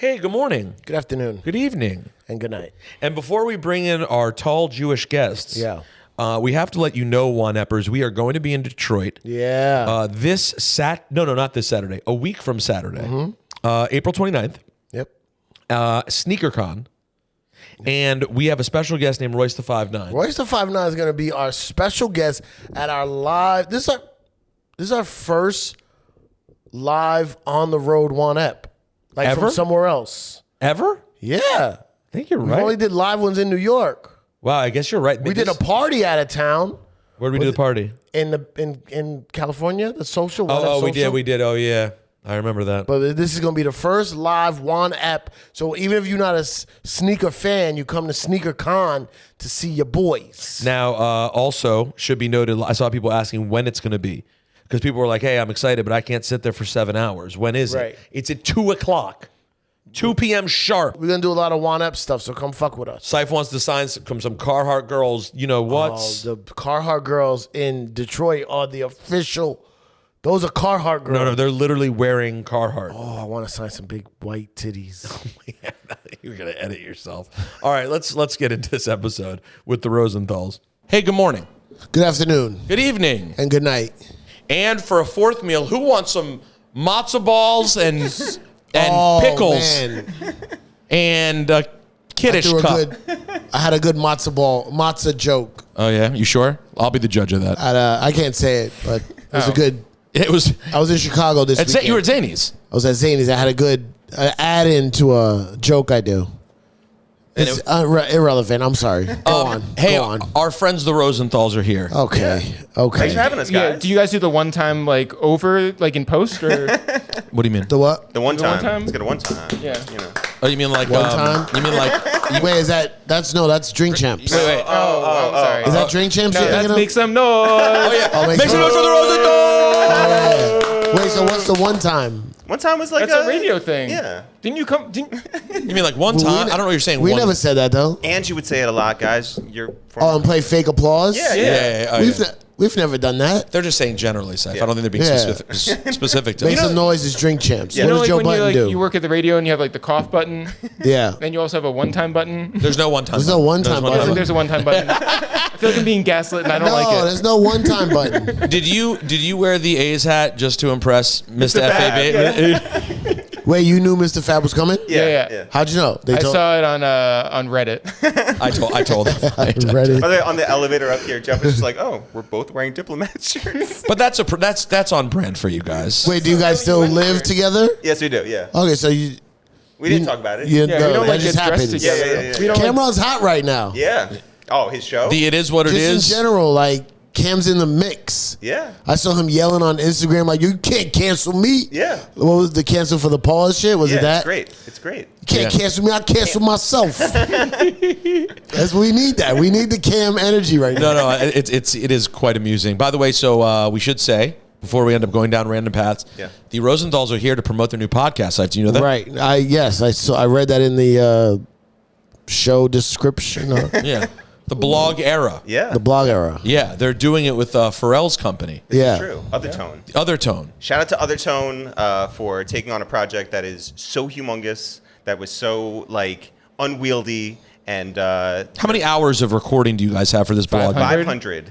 Hey, good morning. Good afternoon. Good evening. And good night. And before we bring in our tall Jewish guests, we have to let you know, Juan Eppers, we are going to be in Detroit. Yeah. Not this Saturday. A week from Saturday. April 29th. Yep. SneakerCon. And we have a special guest named Royce the 5'9". Royce the 5'9" is going to be our special guest at our live. This is our first live on the road Juan Ep. Like Ever? from somewhere else. Ever? Yeah. I think you're We right. only did live ones in New York. Wow, I guess you're right. We did a party out of town. Where did we do the party? In California, the social. We did. Oh, yeah. I remember that. But this is going to be the first live Juan Ep. So even if you're not a sneaker fan, you come to SneakerCon to see your boys. Now, also, should be noted, I saw people asking when it's going to be. Because people were like, hey, I'm excited, but I can't sit there for 7 hours. When is it? It's at 2 o'clock. 2 p.m. sharp. We're going to do a lot of Juan Ep stuff, so come fuck with us. Cipha wants to sign some Carhartt girls. You know what? Oh, the Carhartt girls in Detroit are the official. Those are Carhartt girls. No, they're literally wearing Carhartt. Oh, I want to sign some big white titties. You're going to edit yourself. All right, let's get into this episode with the Rosenthal's. Hey, good morning. Good afternoon. Good evening. And good night. And for a fourth meal, who wants some matzo balls and pickles and kiddish cup? I had a good matzo joke. Oh, yeah? You sure? I'll be the judge of that. I can't say it, but it was a good. It was. I was in Chicago this weekend. You were at Zany's. I was at Zany's. I had a good add-in to a joke I do. It's irrelevant. I'm sorry. Go on. Hey, Go on. Our friends the Rosenthals are here. Okay. Okay. Thanks for having us, guys. Yeah. Do you guys do the one time over in post or What do you mean? The what? The one time. time? Let's get a one time. Yeah. You know. Oh, you mean like One time? You mean like? Wait, that's Drink Champs. Wait. I'm sorry. Is that Drink Champs? No, you're let's thinking of? make some noise. Oh yeah. Oh, Make some noise for the Rosenthals. Wait, so what's the one time? One time was like That's a radio thing. Yeah. Didn't you come? You mean like one time? I don't know what you're saying. We one. never said that though. And you would say it a lot, guys. You're. Oh, and play fake applause? Yeah. Oh, yeah. We've never done that. They're just saying generally, Seth. Yeah. I don't think they're being specific to Make us. some noise is Drink Champs. You What know, does like Joe when Button do? you work at the radio and you have the cough button. Yeah. Then you also have a one-time button. There's no one time. There's no one-time button. There's a one-time button. I feel like I'm being gaslit and I don't like No, it. there's no one-time button. Did you wear the A's hat just to impress Mr. FAB? Wait, you knew Mr. Fab was coming? Yeah. How'd you know? I saw it on Reddit. I told him. Ready? By the way, on the elevator up here, Jeff was just like, "Oh, we're both wearing diplomat shirts." But that's on brand for you guys. Wait, do you guys still live together? Yes, we do. Yeah. Okay, so we didn't talk about it. You, Yeah, no, we don't that just get dressed happens. together. Yeah. We don't Cameron's hot right now. Yeah. Oh, his show. It is what it Just is. in general, like Cam's in the mix. Yeah. I saw him yelling on Instagram like, "You can't cancel me." Yeah. What was the cancel for the pause shit? Was it that? It's great. It's great. You can't Yeah. cancel me. I cancel myself. That's we need that. We need the Cam energy right now. No, it is quite amusing. By the way, so we should say before we end up going down random paths, the Rosenthals are here to promote their new podcast. Do you know that? Right. I read that in the show description. Yeah. The blog era. Yeah. The blog era. Yeah, they're doing it with Pharrell's company. Yeah. True. OTHERtone. OTHErtone. Shout out to OTHERtone for taking on a project that is so humongous, that was so unwieldy, and How many hours of recording do you guys have for this blog? 500.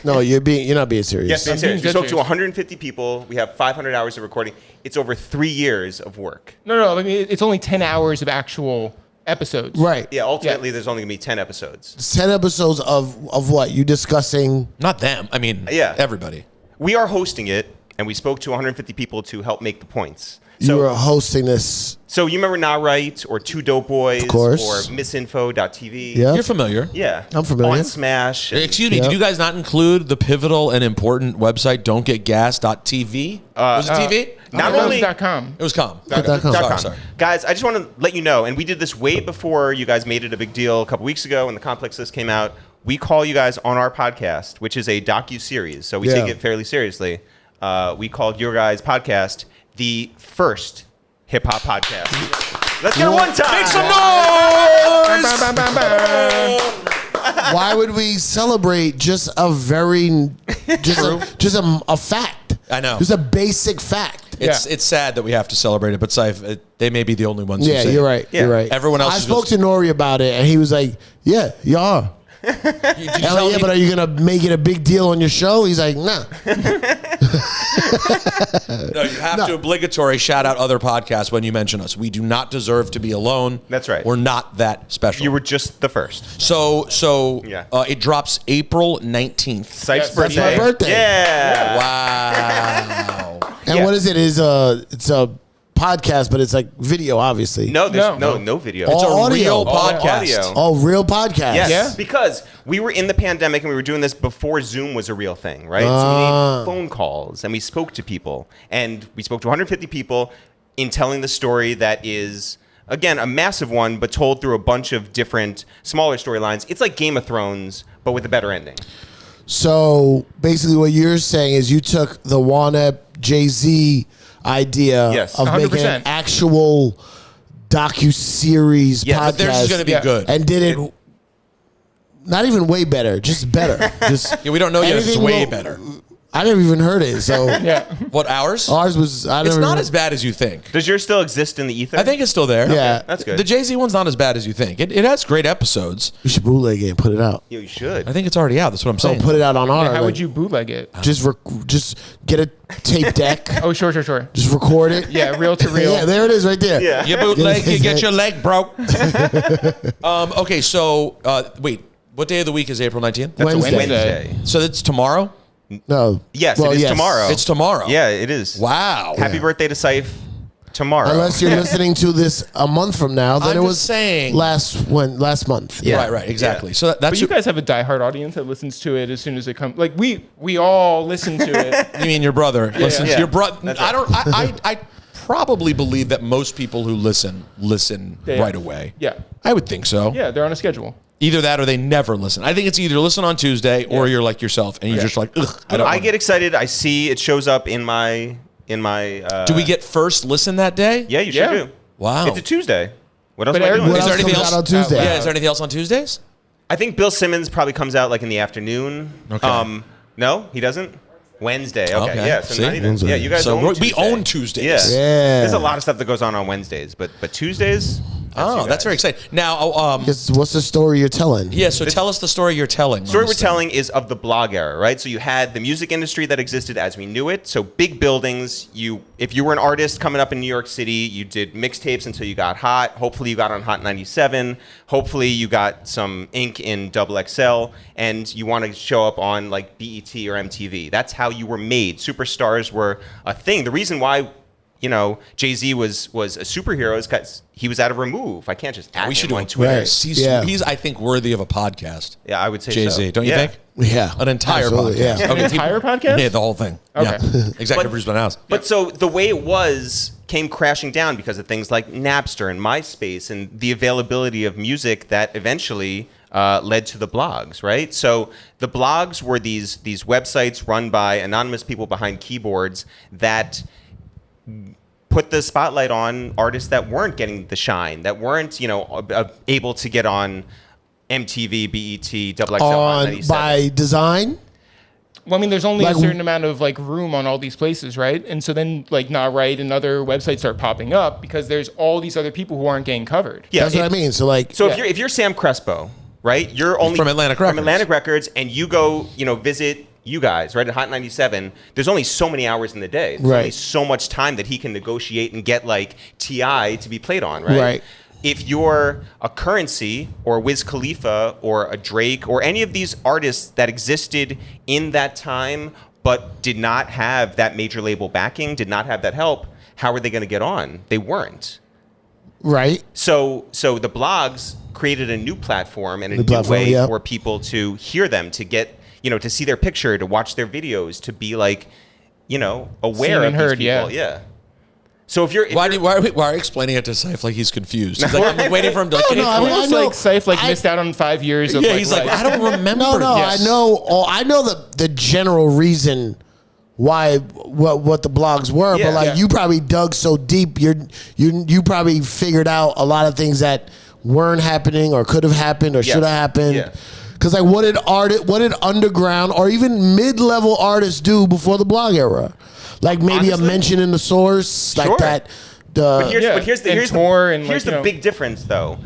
No, you're not being serious. Yes, being I'm serious. We being spoke to serious. 150 people. We have 500 hours of recording. It's over 3 years of work. No. I mean, it's only 10 hours of actual episodes. Right. Yeah, ultimately, there's only going to be 10 episodes. 10 episodes of what? You discussing? Not them. I mean, everybody. We are hosting it, and we spoke to 150 people to help make the points. You were hosting this. So you remember Not Right, or Two Dope Boys, Of course. or Misinfo.tv? Yeah. You're familiar. Yeah. I'm familiar. On Smash. Excuse me, Yep. did you guys not include the pivotal and important website don'tgetgas.tv? Was it TV? Not only... .com. It was com. .com. Sorry. Guys, I just want to let you know, and we did this way before you guys made it a big deal a couple weeks ago when the Complex list came out. We call you guys on our podcast, which is a docu-series, so we take it fairly seriously. We called your guys' podcast the first hip-hop podcast. Let's get a one time. Make some noise! Why would we celebrate just a very, just a fact? I know. Just a basic fact. It's sad that we have to celebrate it, but Cipha, they may be the only ones. Who say you're it. right. Yeah. You're right. Everyone else I is spoke just- to Nori about it, and he was like, "Yeah, you are." Did you I'm tell like, yeah, me- but are you gonna make it a big deal on your show? He's like, nah. No, you have to obligatory shout out other podcasts when you mention us. We do not deserve to be alone. That's right. We're not that special. You were just the first. So Yeah. it drops April 19th. Sipes' That's birthday. my birthday. Yeah. Wow. And Yeah. what is it? It's a podcast, but it's like video, obviously. No, there's No. no video. It's a All audio. real All podcast. audio. Oh, real podcast. Yes, Yeah. because we were in the pandemic and we were doing this before Zoom was a real thing, right? So we made phone calls and we spoke to people. And we spoke to 150 people in telling the story that is, again, a massive one, but told through a bunch of different smaller storylines. It's like Game of Thrones, but with a better ending. So basically, what you're saying is you took the Juan Ep Jay-Z idea Yes. of making an 100%. actual docu-series Yeah, podcast. but Theirs is going to be Yeah. good. and did it not even way better, just better. Just Yeah, we don't know yet if it's anything way will- better. I never even heard it. So Yeah. What, ours? ours was. I It's never not even- as bad as you think. Does yours still exist in the ether? I think it's still there. Yeah. That's good. The Jay-Z one's not as bad as you think. It has great episodes. We should bootleg it and put it out. You should. I think it's already out. That's what I'm So saying. put it out on our. How like, would you bootleg it? just get a tape deck? Oh, sure. Just record it. Yeah, reel to reel. Yeah, there it is, right there. Yeah. You bootleg, you get your leg broke. Okay, so wait, what day of the week is April 19th? That's Wednesday. a Wednesday. So it's tomorrow? No. Yes, Well, it is yes. tomorrow. It's tomorrow. Yeah, it is. Wow. Happy birthday to Cipha tomorrow. Unless you're listening to this a month from now, then I'm it just was saying. last month. Yeah. Right, exactly. Yeah. So that's But you guys have a diehard audience that listens to it as soon as it comes. Like we all listen to it. you mean your brother listens. yeah. Your brother. That's I right. don't. I probably believe that most people who listen Yeah. right away. Yeah. I would think so. Yeah, they're on a schedule. Either that or they never listen. I think it's either listen on Tuesday or Yeah. you're like yourself and you're just like, ugh. I get excited. I see it shows up in my. Do we get first listen that day? Yeah, you sure Yeah. do. Wow. It's a Tuesday. What else But am I Eric- doing? What Is there else anything comes else? out on Tuesday? Out Yeah. loud. Is there anything else on Tuesdays? I think Bill Simmons probably comes out like in the afternoon. Okay. No, he doesn't. Wednesday. Okay. Okay. Yeah. So See? not even. Yeah, you guys So own we Tuesday. own Tuesdays. Yeah. Yeah. There's a lot of stuff that goes on Wednesdays, but Tuesdays. Oh, you that's guys. very exciting. Now, What's the story you're telling? yeah. So tell us the story you're telling. The story on we're this thing. telling is of the blog era, right? So you had the music industry that existed as we knew it. So big buildings. If you were an artist coming up in New York City, you did mixtapes until you got hot. Hopefully you got on Hot 97. Hopefully you got some ink in XXL, and you want to show up on like BET or MTV. That's how you were made. Superstars were a thing. The reason why, Jay-Z was a superhero is because he was out of remove. I can't just add We should him do on it. Twitter. Right. He's, I think, worthy of a podcast. Yeah, I would say Jay-Z, so. don't you Yeah. think? Yeah. An entire Absolutely, podcast. yeah. An entire podcast? Yeah, the whole thing. Okay. Yeah. Executive But- producer house. But so the way it was came crashing down because of things like Napster and MySpace and the availability of music that eventually led to the blogs, right? So the blogs were these websites run by anonymous people behind keyboards that put the spotlight on artists that weren't getting the shine, that weren't, able to get on MTV, BET, XXL, Hot On 97. by design. Well, I mean, there's only Like- a certain amount of like room on all these places, right? And so then like Not Right and other websites start popping up because there's all these other people who aren't getting covered. Yeah, That's what I mean. So like, So Yeah. if you're Sam Crespo, right? You're only From Atlantic Records. From Atlantic Records, and you go, visit you guys, right, at Hot 97. There's only so many hours in the day. There's only Right. so much time that he can negotiate and get like Ti to be played on, right? Right. If you're a Currency or Wiz Khalifa or a Drake or any of these artists that existed in that time but did not have that major label backing, did not have that help, how were they going to get on? They weren't. right. So the blogs created a new platform and a New new platform, way yeah. for people to hear them, to get, to see their picture, to watch their videos, to be like, aware Seen of and heard, these people. Yeah. So if you're, Why are you explaining it to Saif like he's confused? He's like, I'm waiting for him to like, No, I mean, Almost know- like Saif I- missed out on 5 years of yeah, like he's like, life. I don't remember. No, Yes. I know the general reason why what the blogs were, Yeah. but like Yeah. you probably dug so deep, you probably figured out a lot of things that weren't happening or could have happened or Yes. should have happened. Yeah. Because like what did underground or even mid-level artists do before the blog era? Like maybe honestly, a mention in the source, like Sure. that. But here's the like, big difference though.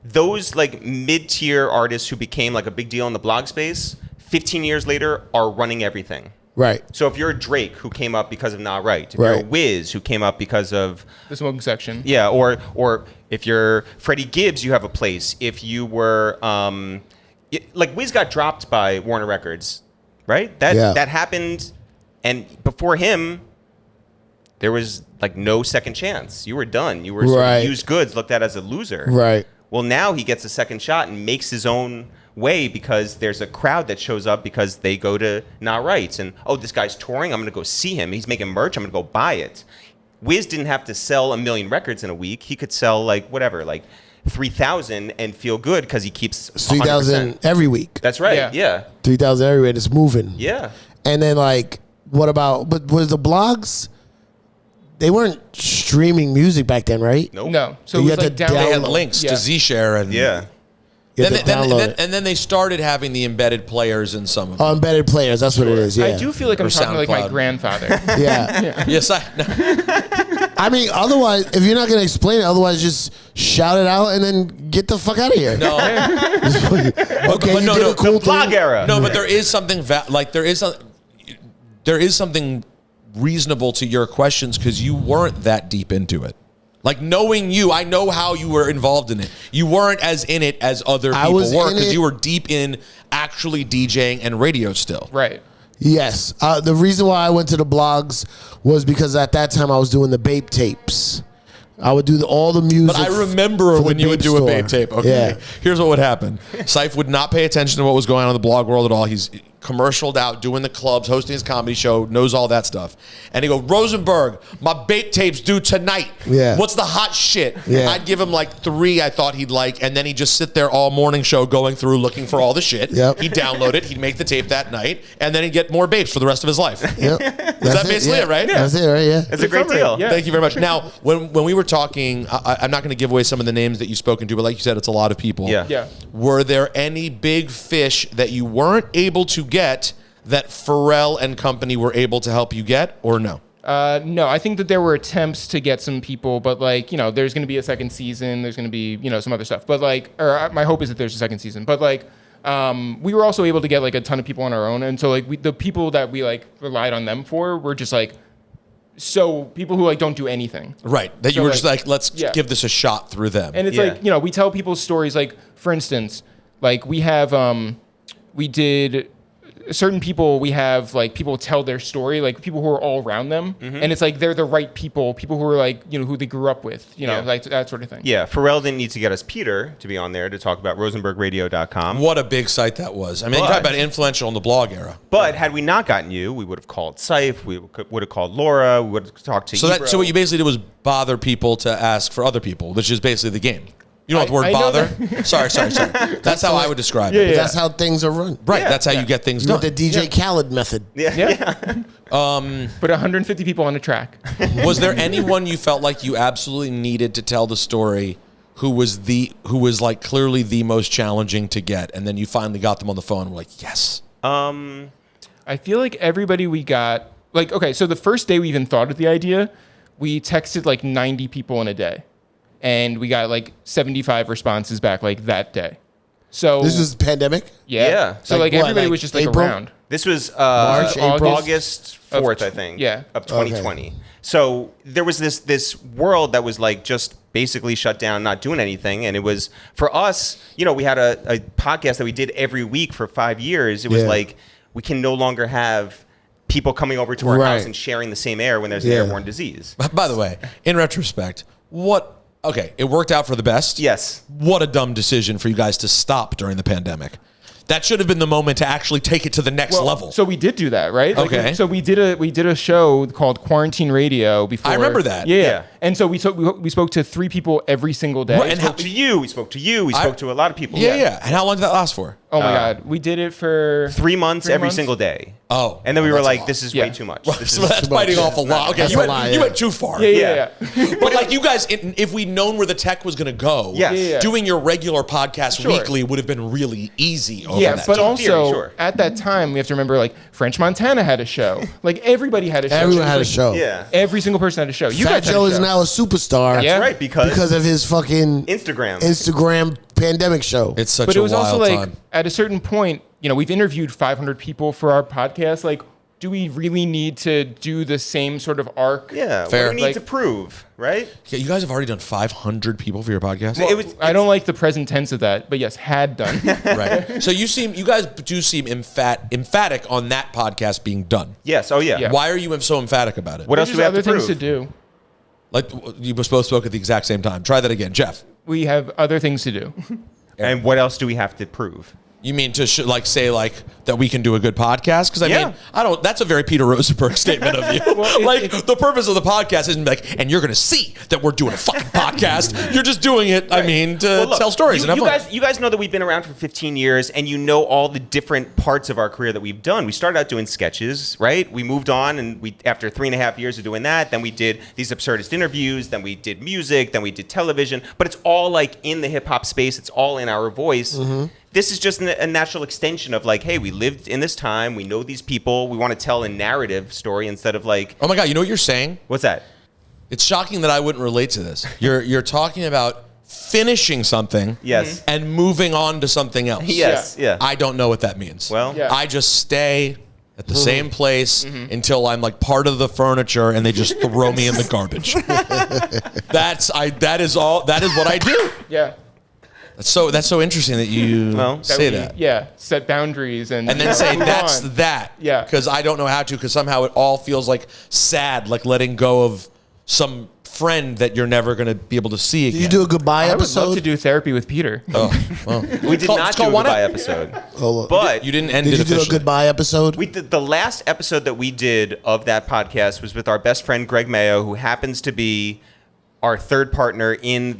Those like mid-tier artists who became like a big deal in the blog space, 15 years later are running everything. Right. So if you're a Drake who came up because of Not Right, if you're a Wiz who came up because of the smoking section, or if you're Freddie Gibbs, you have a place. If you were like Wiz got dropped by Warner Records, right? That happened, and before him, there was like no second chance. You were done. You were sort of used goods, looked at as a loser. Right. Well, now he gets a second shot and makes his own way because there's a crowd that shows up because they go to Not Right. And, this guy's touring. I'm going to go see him. He's making merch. I'm going to go buy it. Wiz didn't have to sell 1 million records in a week. He could sell like 3,000 and feel good because he keeps 3,000 every week. That's right. Yeah. 3,000 every week. It's moving. Yeah. And then like, what about, but was the blogs, they weren't streaming music back then, right? Nope. No. So You it was had like to They had download. links to Zshare and Yeah. And then they started having the embedded players in some of them. Embedded players, that's what it is. Yeah. I do feel like I'm Or talking to like my SoundCloud. grandfather. Yeah. Yes, I mean, otherwise, if you're not going to explain it, otherwise just shout it out and then get the fuck out of here. no. Okay, but you no, did no, a cool Blog thing. era. No, but there is something there is something reasonable to your questions because you weren't that deep into it. Like knowing you, I know how you were involved in it. You weren't as in it as other people were because you were deep in actually DJing and radio still. Right. Yes. The reason why I went to the blogs was because at that time I was doing the Bape tapes. I would do all the music. But I remember for the when you would Bape do store. a Bape tape. Okay. Yeah. Here's what would happen. Cipha would not pay attention to what was going on in the blog world at all. He's commercialed out, doing the clubs, hosting his comedy show, knows all that stuff. And he'd go, Rosenberg, my Bape tapes due tonight. Yeah. What's the hot shit? Yeah. I'd give him like 3 I thought he'd like, and then he'd just sit there all morning show going through looking for all the shit. Yep. He'd download it, he'd make the tape that night, and then he'd get more Bapes for the rest of his life. Yep. Is that basically it, right? Yeah. That's it, right? Yeah. It's a great deal. Yeah. Thank you very much. Now, when we were talking, I'm not going to give away some of the names that you've spoken to, but like you said, it's a lot of people. Yeah. Yeah. Were there any big fish that you weren't able to get that Pharrell and company were able to help you get, or no? No, I think that there were attempts to get some people, but like, there's going to be a second season. There's going to be, some other stuff. But like, my hope is that there's a second season. But like, we were also able to get like a ton of people on our own. And so like the people that we like relied on them for were just like, so people who like don't do anything. Right. That you So, were like, just like, let's yeah. give this a shot through them. And it's Yeah. like, we tell people's stories. Like, for instance, like we have, we did certain people, we have like people tell their story, like people who are all around them. And it's like, they're the right people who are like, who they grew up with, Yeah. like that sort of thing. Yeah, Pharrell didn't need to get us Peter to be on there to talk about RosenbergRadio.com. What a big site that was. I mean, you talk about influential in the blog era. But had we not gotten you, we would have called Cipha, we would have called Laura, we would have talked to Ebro. So what you basically did was bother people to ask for other people, which is basically the game. You know what the word I know bother? Sorry. That's how I would describe it. But that's how things are run. Right, Yeah. that's how you get things You done. want the DJ Khaled method. Yeah. Put 150 people on a track. Was there anyone you felt like you absolutely needed to tell the story who was like clearly the most challenging to get, and then you finally got them on the phone and were like, yes? I feel like everybody we got, like, okay, so the first day we even thought of the idea, we texted like 90 people in a day. And we got like 75 responses back like that day. So This was pandemic? Yeah. So Like like what, everybody like was just like April? around. This was March, April? August 4th, I think, yeah. of 2020. So there was this world that was like just basically shut down, not doing anything. And it was, for us, we had a podcast that we did every week for 5 years. It was like, we can no longer have people coming over to our house and sharing the same air when there's an airborne disease. By the way, in retrospect, okay, it worked out for the best. Yes. What a dumb decision for you guys to stop during the pandemic. That should have been the moment to actually take it to the next level. So we did do that, right? Like, Okay. so we did a show called Quarantine Radio before. I remember that. Yeah. And so we spoke to 3 people every single day. Right, and We spoke to you. We spoke to you. We spoke to a lot of people. Yeah. And how long did that last for? Oh my God, we did it for 3 months 3 every months? single day. Oh. And then we were that's a like, lot. this is Yeah. way too much. This So is that's biting off a lot. Okay, That's you a lot, went too far. Yeah. But like you guys, if we'd known where the tech was going to go, Yes. Yeah. doing your regular podcast Sure. weekly would have been really easy over over Yeah, that. but In also theory, sure. at that time, we have to remember, like, French Montana had a show. Like, everybody had a show. Everyone had a Like, show. Yeah. Every single person had a show. You Fat guys had Joe a is show. now a superstar. Yeah. Right, because of his fucking Instagram. pandemic show. It's such But a it was also wild like, time. at a certain point, we've interviewed 500 people for our podcast. Like, do we really need to do the same sort of arc? Yeah. Fair. What do we need Like- to prove, right? Yeah, you guys have already done 500 people for your podcast. I don't like the present tense of that, but yes, had done. Right. So you guys do seem emphatic on that podcast being done. Yes. Oh, yeah. Yeah. Why are you so emphatic about it? What else There's do we have other to things prove? to do. Like you both spoke at the exact same time. Try that again, Jeff. We have other things to do. And what else do we have to prove? You mean to say that we can do a good podcast? Because I Yeah. mean, I don't. That's a very Peter Rosenberg statement of you. The purpose of the podcast isn't like, and you're going to see that we're doing a fucking podcast. You're just doing it. I mean, to Well, look, tell stories and have fun. You guys know that we've been around for 15 years, and you know all the different parts of our career that we've done. We started out doing sketches, right? We moved on, and after 3.5 years of doing that, then we did these absurdist interviews, then we did music, then we did television. But it's all like in the hip hop space. It's all in our voice. Mm-hmm. This is just a natural extension of like, hey, we lived in this time. We know these people. We want to tell a narrative story instead of like, Oh my God! You know what you're saying? what's that? It's shocking that I wouldn't relate to this. You're talking about finishing something, Yes. and moving on to something else. Yes. Yeah. I don't know what that means. Well, Yeah. I just stay at the same place until I'm like part of the furniture, and they just throw me in the garbage. That is what I do. Yeah. That's so interesting that you Well, say we, that. Yeah. Set boundaries and And then say move that's on. that. Yeah. Because I don't know how to, because somehow it all feels like sad, like letting go of some friend that you're never going to be able to see again. Did you do a goodbye I would episode? love to do therapy with Peter. Oh, well. we did not do a one goodbye episode. But You didn't end Did it you do a officially. goodbye episode? we did the last episode that we did of that podcast was with our best friend Greg Mayo, who happens to be our third partner in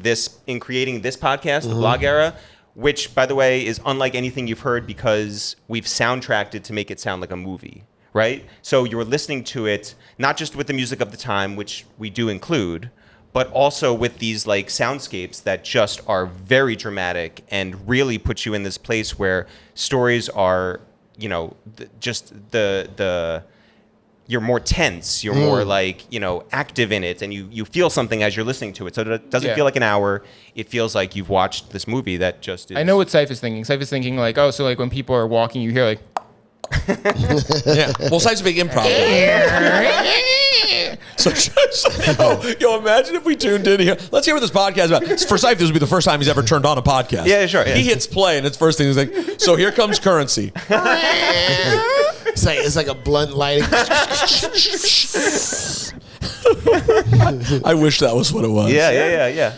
creating this podcast, the Blog Era, which, by the way, is unlike anything you've heard because we've soundtracked it to make it sound like a movie, right? So you're listening to it not just with the music of the time, which we do include, but also with these like soundscapes that just are very dramatic and really put you in this place where stories are, you're more tense, you're more like, active in it, and you feel something as you're listening to it. So it doesn't feel like an hour. It feels like you've watched this movie that just is. I know what Cipha's thinking. Cipha's thinking like, oh, so like when people are walking, you hear like, Yeah. Well, Side's a big improv. Yo, imagine if we tuned in here. Let's hear what this podcast is about. For Sife, this would be the first time he's ever turned on a podcast. Yeah, sure, yeah. He hits play, and it's first thing he's like, so here comes currency. It's like a blunt lighting. I wish that was what it was. Yeah.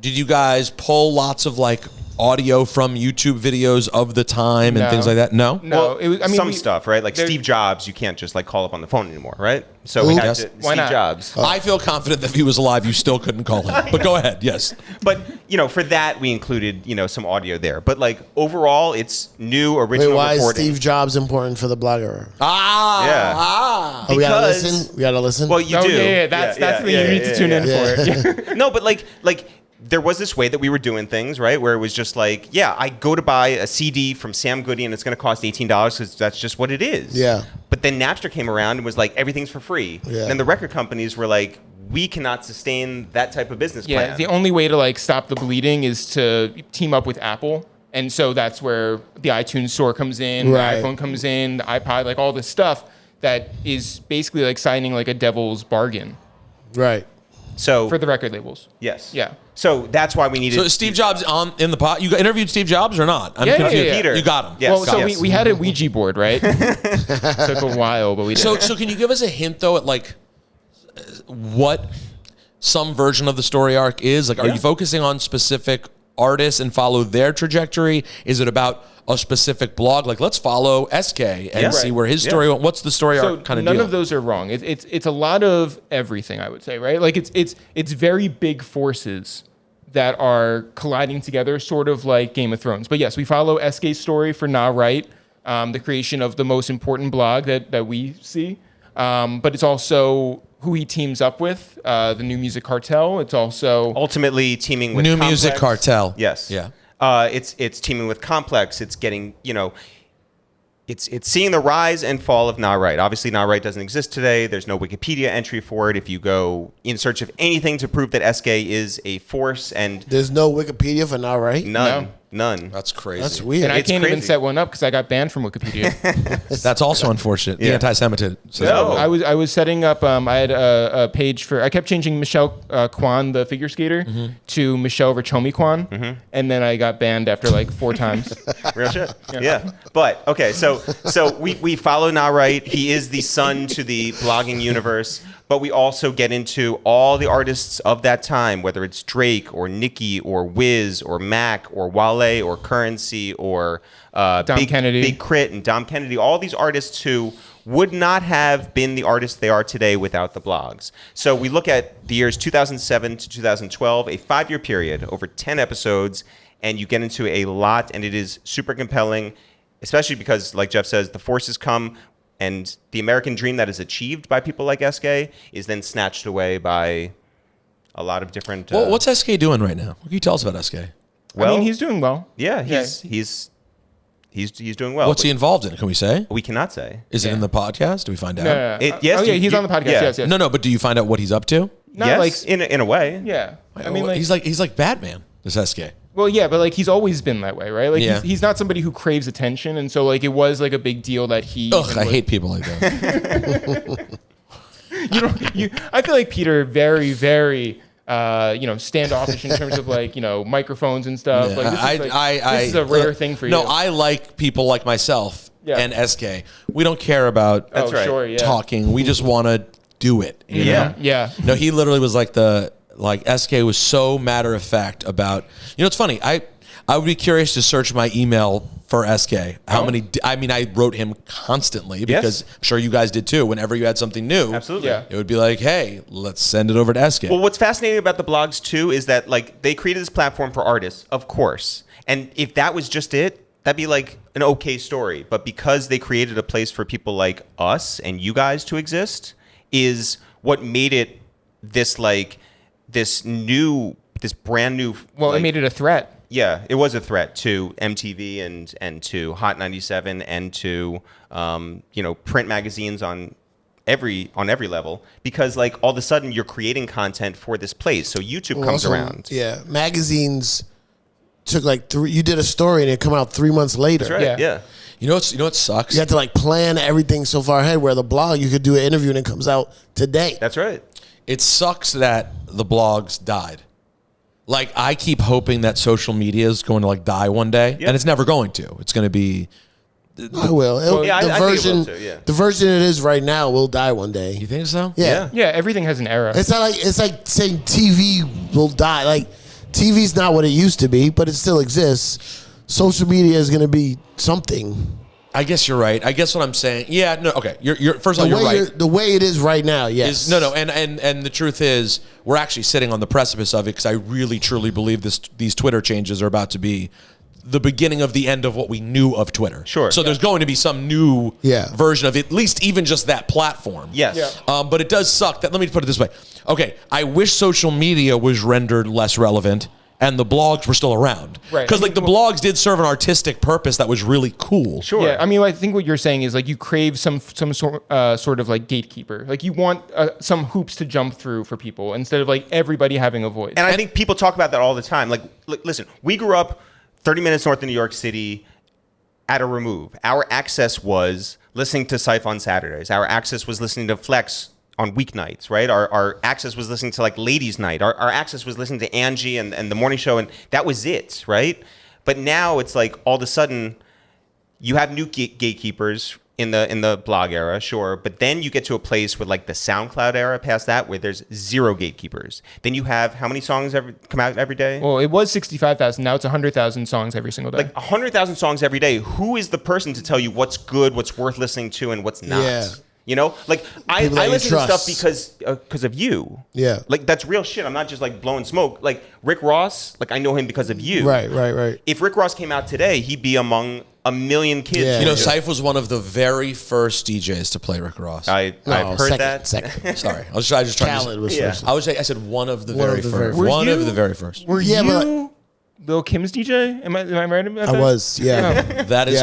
Did you guys pull lots of like audio from YouTube videos of the time and No. things like that? No? no, Well, it was. I mean, some stuff, right? Like there- Steve Jobs, you can't just like call up on the phone anymore, right? So we Who? had Yes. to, Why Steve not? Jobs. I feel confident that if he was alive, you still couldn't call him. But go ahead. Yes. But for that we included some audio there. But like overall, it's new Wait, original why is recording. Steve Jobs important for the blogger? Yeah. Oh, we gotta Because- listen. We gotta listen. Well, you Oh do. yeah, that's the you need to tune in for it. No, but like there was this way that we were doing things, right? Where it was just like, yeah, I go to buy a CD from Sam Goody and it's going to cost $18 because that's just what it is. Yeah. But then Napster came around and was like, everything's for free. Yeah. And then the record companies were like, we cannot sustain that type of business Yeah, plan. the only way to like stop the bleeding is to team up with Apple. And so that's where the iTunes store comes in, Right. the iPhone comes in, the iPod, like all this stuff that is basically like signing like a devil's bargain right. So for the record labels. yes. Yeah. So that's why we needed. So is Steve Jobs in the pot? You interviewed Steve Jobs or not? I'm Yeah, confused. yeah. Peter. You got him. Yes. Well, so yes. we had a Ouija board, right? Took a while, but we did. So can you give us a hint though at like what some version of the story arc is? Like, are you focusing on specific artists and follow their trajectory? Is it about a specific blog? Like, let's follow SK and see where his story went. What's the story arc kind of deal? none of those are wrong. It's a lot of everything, I would say, right? Like it's very big forces that are colliding together, sort of like Game of Thrones. But yes, we follow SK's story for Nah Right, the creation of the most important blog that we see. But it's also who he teams up with, the New Music Cartel. It's also ultimately teaming with New Complex. Music Cartel. Yes. Yeah. It's teaming with Complex. It's getting, it's seeing the rise and fall of Not Right. Obviously, Not Right doesn't exist today. There's no Wikipedia entry for it. If you go in search of anything to prove that SK is a force, and there's no Wikipedia for Not Right. None. That's crazy. That's weird. And I can't even set one up because I got banned from Wikipedia. That's also unfortunate. The anti-Semitism. No. I was setting up. I had a page for. I kept changing Michelle Kwan, the figure skater, to Michelle Rachomi Kwan, and then I got banned after like 4 times. Real shit. Yeah. But okay, so we follow Not Right. He is the son to the blogging universe. But we also get into all the artists of that time, whether it's Drake or Nicki or Wiz or Mac or Wale or Currency or Kennedy. Big Crit and Dom Kennedy, all these artists who would not have been the artists they are today without the blogs. So we look at the years 2007 to 2012, a 5-year period, over 10 episodes, and you get into a lot, and it is super compelling, especially because, like Jeff says, the forces come. And the American dream that is achieved by people like SK is then snatched away by a lot of different. Well, what's SK doing right now? What can you tell us about SK? Well, I mean, he's doing well. Yeah, he's doing well. What's he involved in? Can we say? We cannot say. Is it in the podcast? Do we find out? No. Yes, he's on the podcast. yeah. Yes. No, but do you find out what he's up to? Not yes, like in a way. yeah. I mean, he's like Batman. This SK. Well, yeah, but like he's always been that way, right? Like Yeah. he's not somebody who craves attention, and so like it was like a big deal that he. Ugh, I hate people like that. I feel like Peter very, very, standoffish in terms of like microphones and stuff. Like this is a rare thing for you. No, I like people like myself and SK. We don't care about That's right. Sure, yeah. talking. We just want to do it. You know? Yeah. No, he literally was like SK was so matter of fact about. It's funny. I would be curious to search my email for SK. How many? I mean, I wrote him constantly because I'm sure you guys did too. Whenever you had something new, Absolutely. Yeah. it would be like, hey, let's send it over to SK. Well, what's fascinating about the blogs too is that like they created this platform for artists, of course, and if that was just it, that'd be like an okay story. But because they created a place for people like us and you guys to exist, is what made it this brand new. Well, it made it a threat. Yeah, it was a threat to MTV and to Hot 97 and to print magazines on every level, because like all of a sudden you're creating content for this place. So YouTube comes around. Yeah, magazines took like 3. You did a story and it come out 3 months later. That's right. Yeah. You know what sucks? You have to like plan everything so far ahead. Where the blog, you could do an interview and it comes out today. That's right. It sucks that the blogs died. Like, I keep hoping that social media is going to like die one day, and it's never going to. It's going to be. I will. I think it will too, yeah. The version it is right now will die one day. You think so? Yeah. Yeah, everything has an era. It's like saying TV will die. Like TV's not what it used to be, but it still exists. Social media is going to be something. I guess you're right. I guess what I'm saying. Yeah. No. Okay. You're first of all, you're right. The way it is right now. Yes. No. And the truth is, we're actually sitting on the precipice of it, because I really truly believe these Twitter changes are about to be the beginning of the end of what we knew of Twitter. Sure. So there's going to be some new version of at least even just that platform. Yes. Yeah. But it does suck that. Let me put it this way. Okay. I wish social media was rendered less relevant and the blogs were still around. Right. Because like the blogs did serve an artistic purpose that was really cool. Sure. Yeah, I mean, I think what you're saying is like you crave some sort of like gatekeeper. Like you want some hoops to jump through for people instead of like everybody having a voice. And I think people talk about that all the time. Like, listen, we grew up 30 minutes north of New York City at a remove. Our access was listening to Cipha on Saturdays. Our access was listening to Flex on weeknights, right? Our access was listening to like Ladies Night. Our access was listening to Angie and the morning show, and that was it, right? But now it's like all of a sudden you have new gatekeepers in the blog era, sure, but then you get to a place with like the SoundCloud era past that where there's 0 gatekeepers. Then you have how many songs come out every day? Well, it was 65,000. Now it's 100,000 songs every single day. Like 100,000 songs every day. Who is the person to tell you what's good, what's worth listening to, and what's not? Yeah. You know, like I listen to trust. stuff because of you. Yeah. Like that's real shit. I'm not just like blowing smoke. Like Rick Ross, like I know him because of you. Right. If Rick Ross came out today, he'd be among a million kids. Yeah. You know, Cipha was one of the very first DJs to play Rick Ross. I've heard that. Second. Sorry, I was just trying Khaled to. was Yeah. first. I would say I said one of the very of the first. very One first. of the very first. Were Yeah, you Lil Kim's DJ? Am I right about that? I was, yeah. That is.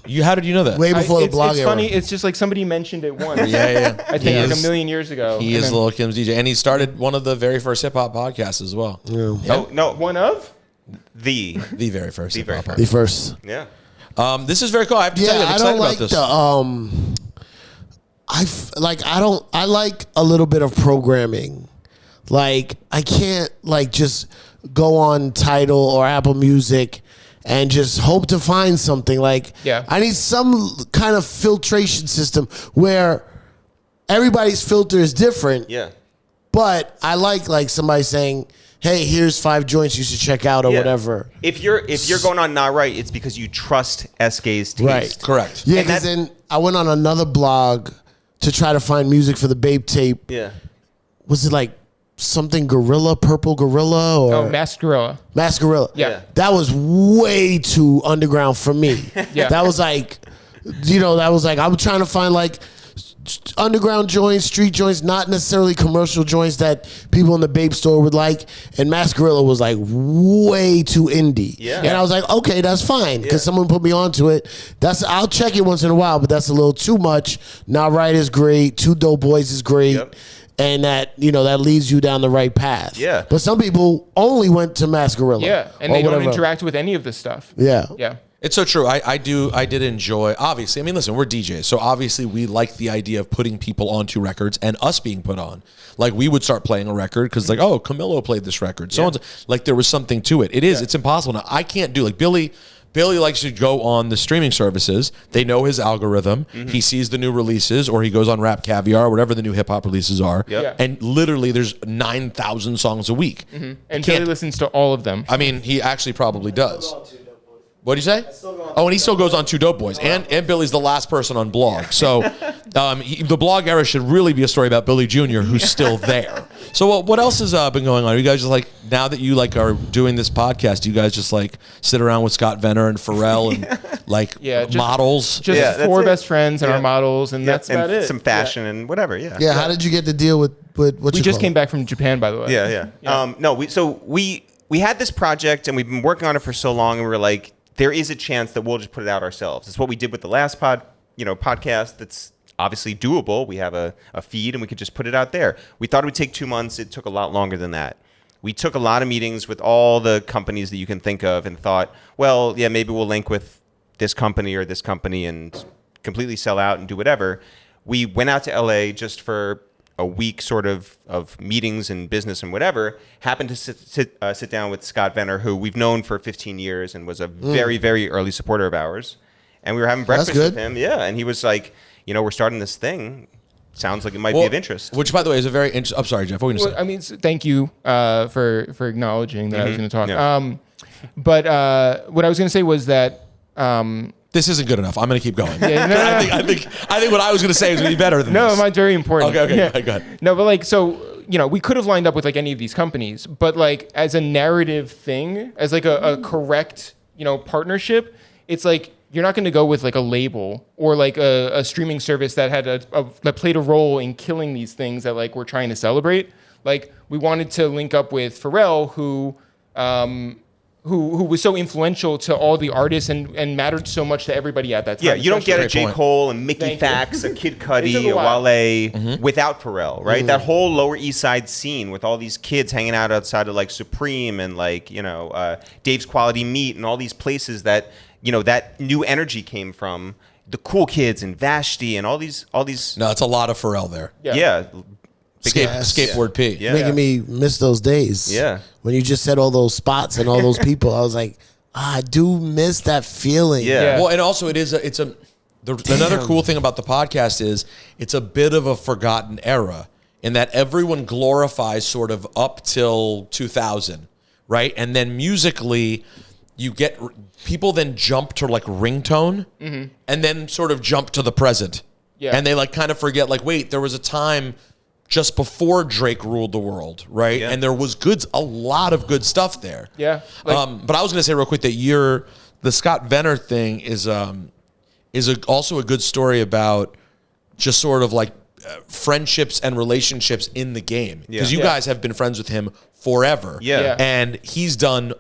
Yeah. How did you know that? Way before the blog It's era. funny. It's just like somebody mentioned it once. Yeah. I think like a million years ago. He is Lil Kim's DJ, and he started one of the very first hip hop podcasts as well. Oh no, One of? the The very first. The very hip-hop The first. yeah. This is very cool. I have to tell you, I'm I excited don't like about this. I like a little bit of programming. Like I can't like just go on Tidal or Apple Music and just hope to find something. Like I need some kind of filtration system where everybody's filter is different. Yeah. But I like somebody saying, hey, here's 5 joints you should check out or whatever. If you're going on Not Right, it's because you trust SK's taste. Right. Correct. Yeah, because then I went on another blog to try to find music for the Babe tape. Yeah. Was it like something Gorilla, Purple Gorilla, or Masked Gorilla. Masked Gorilla? Yeah. That was way too underground for me. Yeah. That was like, I'm trying to find like underground joints, street joints, not necessarily commercial joints that people in the Babe store would like. And Masked Gorilla was like way too indie. Yeah. And I was like, okay, that's fine because someone put me onto it. I'll check it once in a while, but that's a little too much. Not Right is great. Two Dope Boys is great. Yep. And that leads you down the right path. Yeah. But some people only went to Masked Gorilla. Yeah, and they don't interact with any of this stuff. Yeah. Yeah. It's so true. I did enjoy, obviously. I mean, listen, we're DJs. So obviously we like the idea of putting people onto records and us being put on. Like we would start playing a record because like, oh, Camilo played this record. So like there was something to it. It's impossible. Now I can't do like Billy likes to go on the streaming services. They know his algorithm. He sees the new releases or he goes on Rap Caviar or whatever the new hip hop releases are. Yep. And literally there's 9,000 songs a week. And Billy listens to all of them. I mean, he actually probably does. What do you say? Oh, and he still goes on Two Dope Boys. And Billy's the last person on blog. So the blog era should really be a story about Billy Jr., who's still there. So what else has been going on? Are you guys just like, now that you like are doing this podcast, do you guys just like sit around with Scott Venner and Pharrell and like models? Just 4 best friends and our models, and that's about it. Some fashion and whatever, yeah. Yeah, how did you get to deal with what We just came back from Japan, by the way. Yeah. No, we had this project and we've been working on it for so long, and we were like, there is a chance that we'll just put it out ourselves. It's what we did with the last podcast. That's obviously doable. We have a feed and we could just put it out there. We thought it would take 2 months. It took a lot longer than that. We took a lot of meetings with all the companies that you can think of and thought, well, yeah, maybe we'll link with this company or this company and completely sell out and do whatever. We went out to LA just for a week sort of meetings and business and whatever, happened to sit down with Scott Venner, who we've known for 15 years and was a very, very early supporter of ours. And we were having breakfast with him. Yeah. And he was like, we're starting this thing. Sounds like it might be of interest. Which, by the way, is a very interesting... I'm sorry, Jeff. What were you going to say? I mean, thank you for acknowledging that I was going to talk. Yeah. But what I was going to say was that... this isn't good enough. I'm going to keep going. Yeah, no. I think what I was going to say is going to be better than this. No, mine's very important. Okay, Yeah. go ahead. No, but like, so, we could have lined up with like any of these companies, but like as a narrative thing, as like a correct, partnership, it's like, you're not going to go with like a label or like a streaming service that had that played a role in killing these things that like we're trying to celebrate. Like we wanted to link up with Pharrell, who was so influential to all the artists and mattered so much to everybody at that time. Yeah, you don't get a J. point. Cole and Mickey Fax, a Kid Cudi, a Wale without Pharrell, right? That whole Lower East Side scene with all these kids hanging out outside of like Supreme and like, Dave's Quality Meat and all these places that, that new energy came from. The Cool Kids and Vashti and all these. No, it's a lot of Pharrell there. Yeah. Skateboard P. Yeah. Making me miss those days. Yeah. When you just said all those spots and all those people, I was like, I do miss that feeling. Yeah. Well, and also another cool thing about the podcast is it's a bit of a forgotten era in that everyone glorifies sort of up till 2000, right? And then musically, you get people then jump to like ringtone and then sort of jump to the present. Yeah. And they like kind of forget like, wait, there was a time just before Drake ruled the world, right? Yeah. And there was a lot of good stuff there. Yeah. But I was going to say real quick that the Scott Venner thing is also a good story about just sort of like friendships and relationships in the game. Because you guys have been friends with him forever. Yeah. And he's done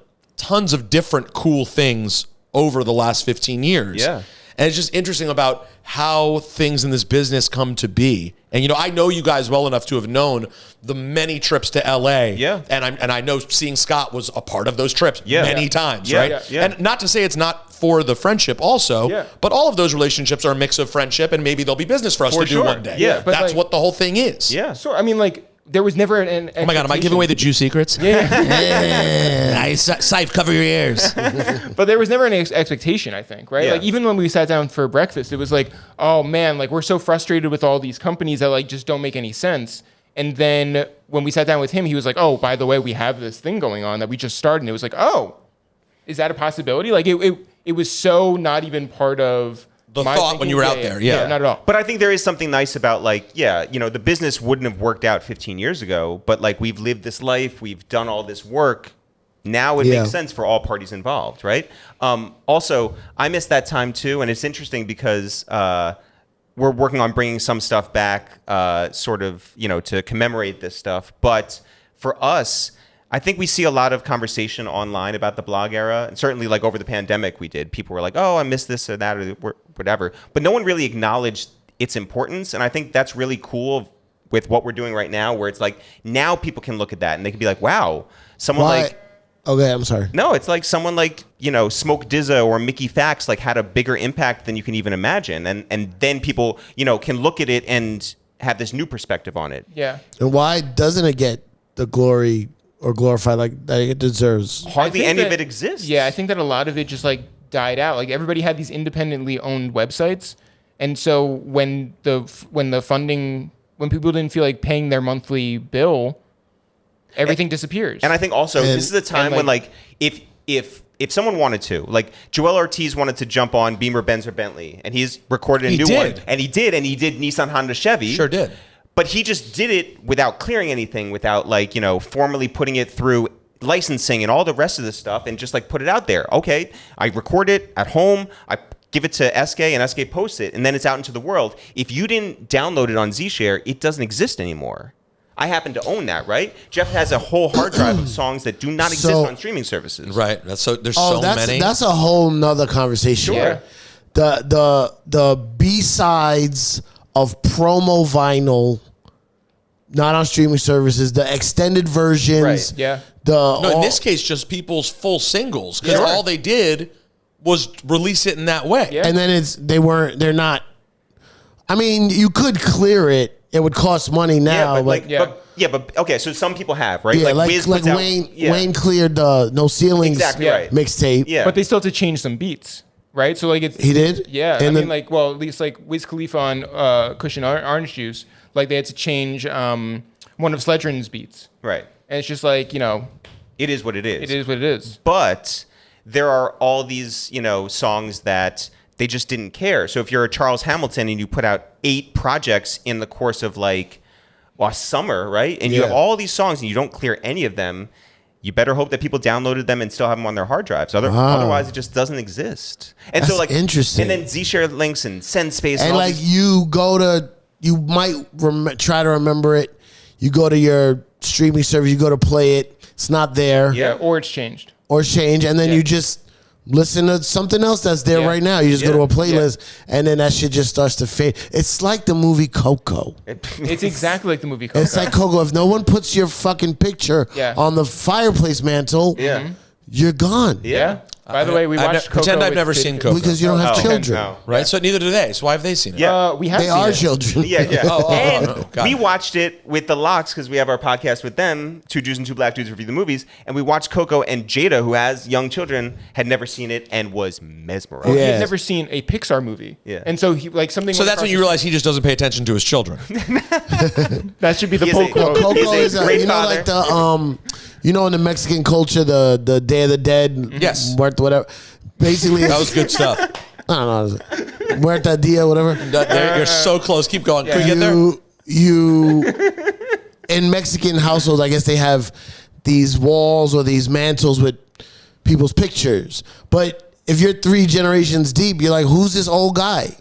tons of different cool things over the last 15 years. Yeah. And it's just interesting about how things in this business come to be. And, I know you guys well enough to have known the many trips to LA. Yeah. And I know seeing Scott was a part of those trips many times, Yeah. right? Yeah. Yeah. And not to say it's not for the friendship also, but all of those relationships are a mix of friendship, and maybe there'll be business for us to do one day. Yeah. But that's what the whole thing is. Yeah. Sure. I mean, like, there was never an Oh my God, am I giving away the Jew secrets? Yeah. Sife, cover your ears. But there was never any expectation, I think, right? Yeah. Like, even when we sat down for breakfast, it was like, oh man, like, we're so frustrated with all these companies that like just don't make any sense. And then when we sat down with him, he was like, oh, by the way, we have this thing going on that we just started. And it was like, oh, is that a possibility? Like, it was so not even part of The thought when you were out there. Yeah. Not at all. But I think there is something nice about the business wouldn't have worked out 15 years ago, but like we've lived this life, we've done all this work. Now it makes sense for all parties involved, right? Also, I missed that time too, and it's interesting because we're working on bringing some stuff back, to commemorate this stuff. But for us, I think we see a lot of conversation online about the blog era, and certainly like over the pandemic we did. People were like, oh, I missed this or that or whatever. But no one really acknowledged its importance, and I think that's really cool with what we're doing right now, where it's like now people can look at that and they can be like, wow, someone like... Okay, I'm sorry. No, it's like someone like, Smoke Dizza or Mickey Fax like had a bigger impact than you can even imagine. And then people, can look at it and have this new perspective on it. Yeah. And why doesn't it get the glory or glorified like that it deserves? Hardly any of it exists. Yeah, I think that a lot of it just like died out. Like everybody had these independently owned websites. And so when the funding, when people didn't feel like paying their monthly bill, everything disappears. And I think also this is a time when like if someone wanted to, like Joel Ortiz wanted to jump on Beamer, Benz, or Bentley, and he's recorded a new one. And he did Nissan, Honda, Chevy. Sure did. But he just did it without clearing anything, without like, formally putting it through licensing and all the rest of this stuff, and just like put it out there. Okay, I record it at home, I give it to SK, and SK posts it, and then it's out into the world. If you didn't download it on Zshare, it doesn't exist anymore. I happen to own that, right? Jeff has a whole hard drive of songs that do not exist on streaming services. Right. There's so many. That's a whole nother conversation. Sure. The B-sides of promo vinyl, not on streaming services, the extended versions. Right. Yeah. In this case, just people's full singles, because all they did was release it in that way. Yeah. And then they're not. I mean, you could clear it. It would cost money now. But okay, so some people have, right? Yeah, like Wiz puts out, Wayne cleared the No Ceilings right. mixtape. Yeah. But they still had to change some beats, right? So like He did? Yeah. And at least like Wiz Khalifa on Cushion Orange Juice, like they had to change one of Sledgeren's beats. Right. And it's just like, It is what it is. it is what it is. But there are all these, songs that they just didn't care. So if you're a Charles Hamilton and you put out 8 projects in the course of like a summer, right? And you have all these songs and you don't clear any of them, you better hope that people downloaded them and still have them on their hard drives. Otherwise, it just doesn't exist. And That's so like interesting. And then Zshare links and send space. And like you might try to remember it. You go to your streaming service, you go to play it. It's not there. Yeah. Or it's changed. And then you just listen to something else that's there right now. You just go to a playlist, and then that shit just starts to fade. It's like the movie CoCo. It's exactly like the movie CoCo. It's like CoCo. If no one puts your fucking picture on the fireplace mantle, you're gone. Yeah. By the way, we watched CoCo. Pretend I've never seen CoCo. Because you don't have children. No. Right? So neither do they. So why have they seen it? Yeah. We have They seen are it. children. Yeah. God. We watched it with the Locks because we have our podcast with them, 2 Jews and 2 Black Dudes Review the Movies, and we watched CoCo, and Jada, who has young children, had never seen it and was mesmerized. Well, he had never seen a Pixar movie. Yeah. And so he like something. So that's when you realize he just doesn't pay attention to his children. that should be the He is pull a- quote. CoCo He's is a great like father. in the Mexican culture, the Day of the Dead, Yes. Muerto, whatever. Basically, That was good stuff. I don't know, Muerta Dia, whatever. You're so close. Keep going. Can we get there? You in Mexican households, I guess they have these walls or these mantles with people's pictures. But if you're 3 generations deep, you're like, who's this old guy?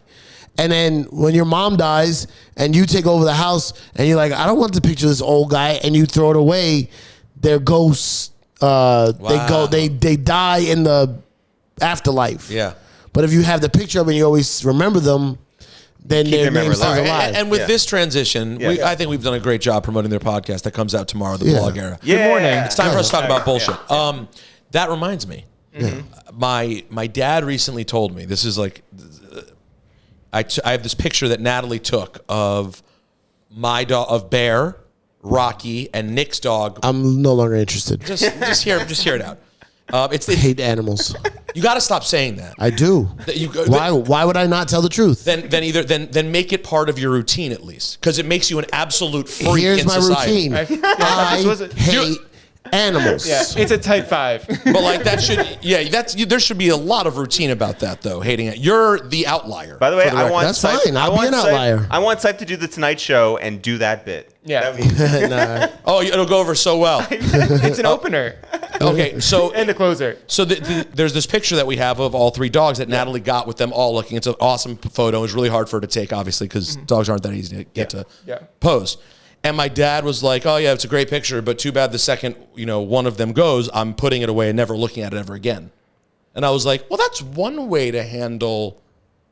And then when your mom dies and you take over the house and you're like, I don't want the picture of this old guy, and you throw it away, their ghosts they die in the afterlife. Yeah. But if you have the picture of them and you always remember them, then their name stays alive. And with this transition, I think we've done a great job promoting their podcast that comes out tomorrow, The Blog Era. Yeah. Good morning. It's time for us to talk about bullshit. That reminds me. My dad recently told me, this is like, I have this picture that Natalie took of my dog, of Bear, Rocky, and Nick's dog. I'm no longer interested. Just hear it out. I hate animals. You got to stop saying that. I do. Why would I not tell the truth? Then make it part of your routine at least, because it makes you an absolute freak. Here's in society. my routine. I hate animals. Yeah, it's a type 5. But like that should, there should be a lot of routine about that though. Hating it, you're the outlier. By the way, I want that's fine. I'll be an outlier. I want Cipha to do the Tonight Show and do that bit. Yeah. Nah. Oh, it'll go over so well. It's an opener. Okay, so And a closer. So there's this picture that we have of all 3 dogs that Natalie got with them all looking. It's an awesome photo. It was really hard for her to take, obviously, because dogs aren't that easy to get to pose. And my dad was like, "Oh yeah, it's a great picture, but too bad the second one of them goes, I'm putting it away and never looking at it ever again." And I was like, "Well, that's one way to handle."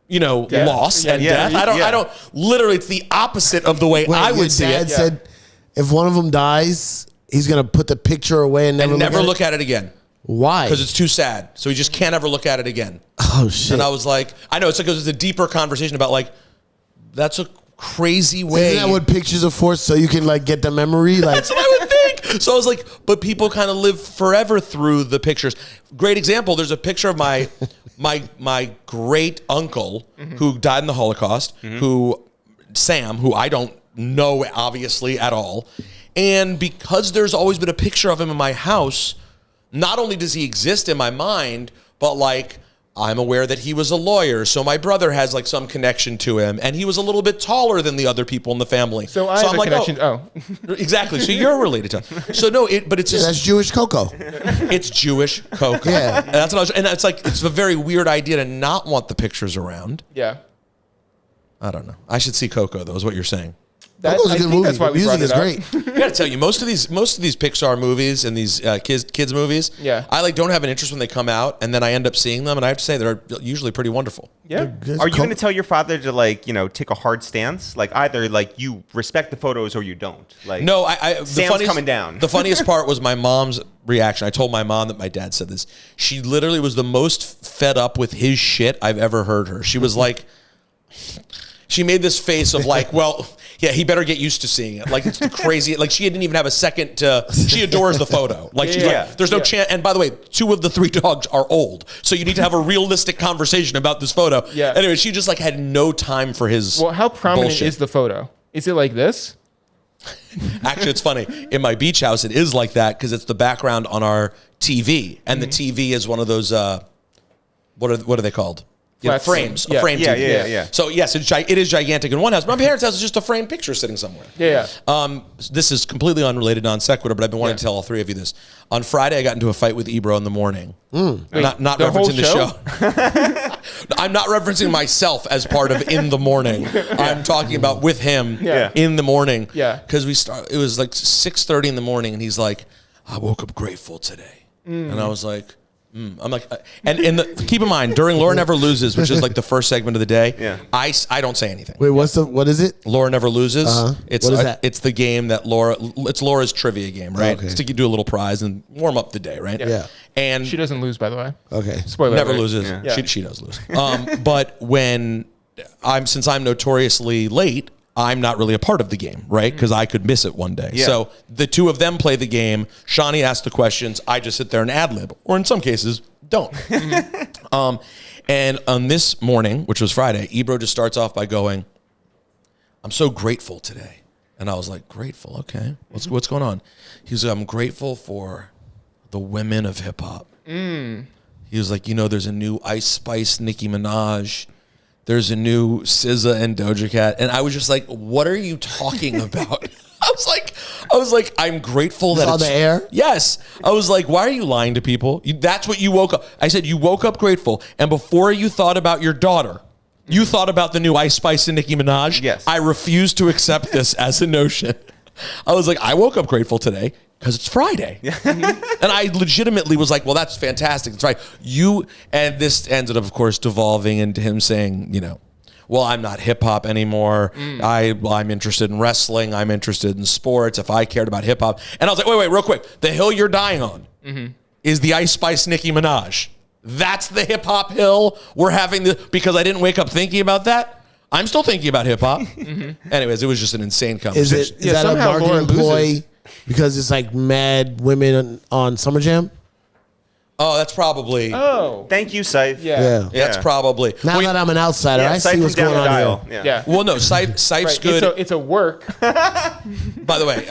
Loss and death. I don't. Literally, it's the opposite of the way I would see it. Dad said, if one of them dies, he's gonna put the picture away and never look at it again. Why? Because it's too sad. So he just can't ever look at it again. Oh shit! And I was like, I know it's like it was a deeper conversation about like that's a crazy way. Isn't that what pictures are for? So you can like get the memory. Like that's what I would think. So I was like, but people kind of live forever through the pictures. Great example. There's a picture of my great uncle who died in the Holocaust, Sam, who I don't know obviously at all. And because there's always been a picture of him in my house, not only does he exist in my mind, but like I'm aware that he was a lawyer, so my brother has like some connection to him, and he was a little bit taller than the other people in the family. So I have a connection. Oh, exactly. So you're related to him. So no, but it's just that's Jewish CoCo. It's Jewish CoCo. Yeah, and that's what I was. And it's like it's a very weird idea to not want the pictures around. Yeah. I don't know. I should see CoCo though. Is what you're saying? CoCo's a good movie. That's why the music is great. I gotta tell you, most of these Pixar movies and these kids movies, I like don't have an interest when they come out, and then I end up seeing them, and I have to say they're usually pretty wonderful. Yeah. Are you going to tell your father to like take a hard stance, like either like you respect the photos or you don't? Like no, Sam's coming down. The funniest part was my mom's reaction. I told my mom that my dad said this. She literally was the most fed up with his shit I've ever heard her. She was like, she made this face of like, well. Yeah, he better get used to seeing it. Like, it's the crazy. Like, she didn't even have a second to. She adores the photo. Like, she's like, there's no chance. And by the way, 2 of the 3 dogs are old, so you need to have a realistic conversation about this photo. Yeah. Anyway, she just like had no time for his. Well, how prominent bullshit. is the photo? Is it like this? Actually, it's funny. In my beach house, it is like that because it's the background on our TV, and the TV is one of those. What are they called? Frames. A frame TV. Yeah. So yes, it is gigantic in one house. My parents' house is just a framed picture sitting somewhere. Yeah. This is completely unrelated, non sequitur, but I've been wanting to tell all 3 of you this. On Friday, I got into a fight with Ebro in the morning. Not referencing the show. I'm not referencing myself as part of in the morning. I'm talking about with him in the morning. Yeah. Because it was like 6:30 in the morning, and he's like, "I woke up grateful today," and I was like. I'm like, and keep in mind during Laura Never Loses, which is like the first segment of the day. I don't say anything. Wait, what is it? Laura Never Loses. It's what is that? It's the game that it's Laura's trivia game, right? Okay. It's to do a little prize and warm up the day, right? Yeah. And she doesn't lose, by the way. Okay. Spoiler. Never alert. loses. Yeah. She does lose. But since I'm notoriously late. I'm not really a part of the game, right? Because I could miss it one day. Yeah. So the 2 of them play the game. Shawnee asks the questions. I just sit there and ad-lib. Or in some cases, don't. And on this morning, which was Friday, Ebro just starts off by going, "I'm so grateful today." And I was like, "Grateful? Okay. What's going on?" He was like, "I'm grateful for the women of hip-hop." He was like, there's a new Ice Spice Nicki Minaj. There's a new SZA and Doja Cat. And I was just like, what are you talking about? I was like, I'm grateful that it's on the air? Yes. I was like, why are you lying to people? That's what you woke up. I said, you woke up grateful. And before you thought about your daughter, you thought about the new Ice Spice and Nicki Minaj. Yes. I refuse to accept this as a notion. I was like, I woke up grateful today. because it's Friday. And I legitimately was like, well, that's fantastic. That's right. And this ended up, of course, devolving into him saying, well, I'm not hip hop anymore. I'm interested in wrestling. I'm interested in sports. If I cared about hip hop. And I was like, wait, real quick. The hill you're dying on is the Ice Spice Nicki Minaj. That's the hip hop hill we're having because I didn't wake up thinking about that. I'm still thinking about hip hop. Anyways, it was just an insane conversation. Is that a marketing ploy because it's like mad women on Summer Jam? Oh, that's probably. Oh, thank you, Cipha. Yeah. That's probably. Now that I'm an outsider, I see what's going on here. Yeah. Well, no, Cipha's good. It's a work. By the way,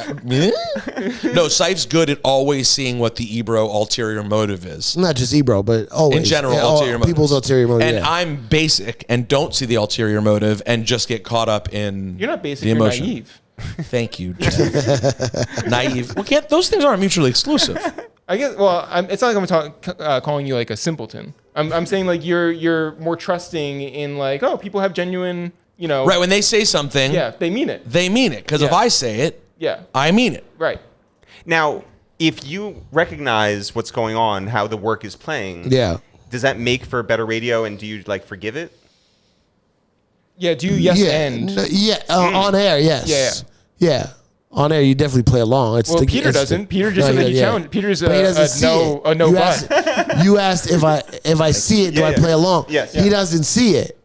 no, Cipha's good at always seeing what the Ebro ulterior motive is. Not just Ebro, but always. In general, ulterior motive. People's ulterior motive. And I'm basic and don't see the ulterior motive and just get caught up in. You're not basic. The you're emotion. naive. Thank you, Jeff. Naive. Well, those things aren't mutually exclusive. I guess. Well, it's not like I'm calling you like a simpleton. I'm saying like you're more trusting in like, oh, people have genuine, Right, when they say something, they mean it. They mean it because if I say it, I mean it. Right. Now, if you recognize what's going on, how the work is playing, does that make for better radio? And do you like forgive it? Yeah. Do you and? On air, yes. Yeah. On air, you definitely play along. Peter doesn't. Peter just said that he challenged. Peter's a no but. You asked if I see it, do I play along? Yes. He doesn't see it.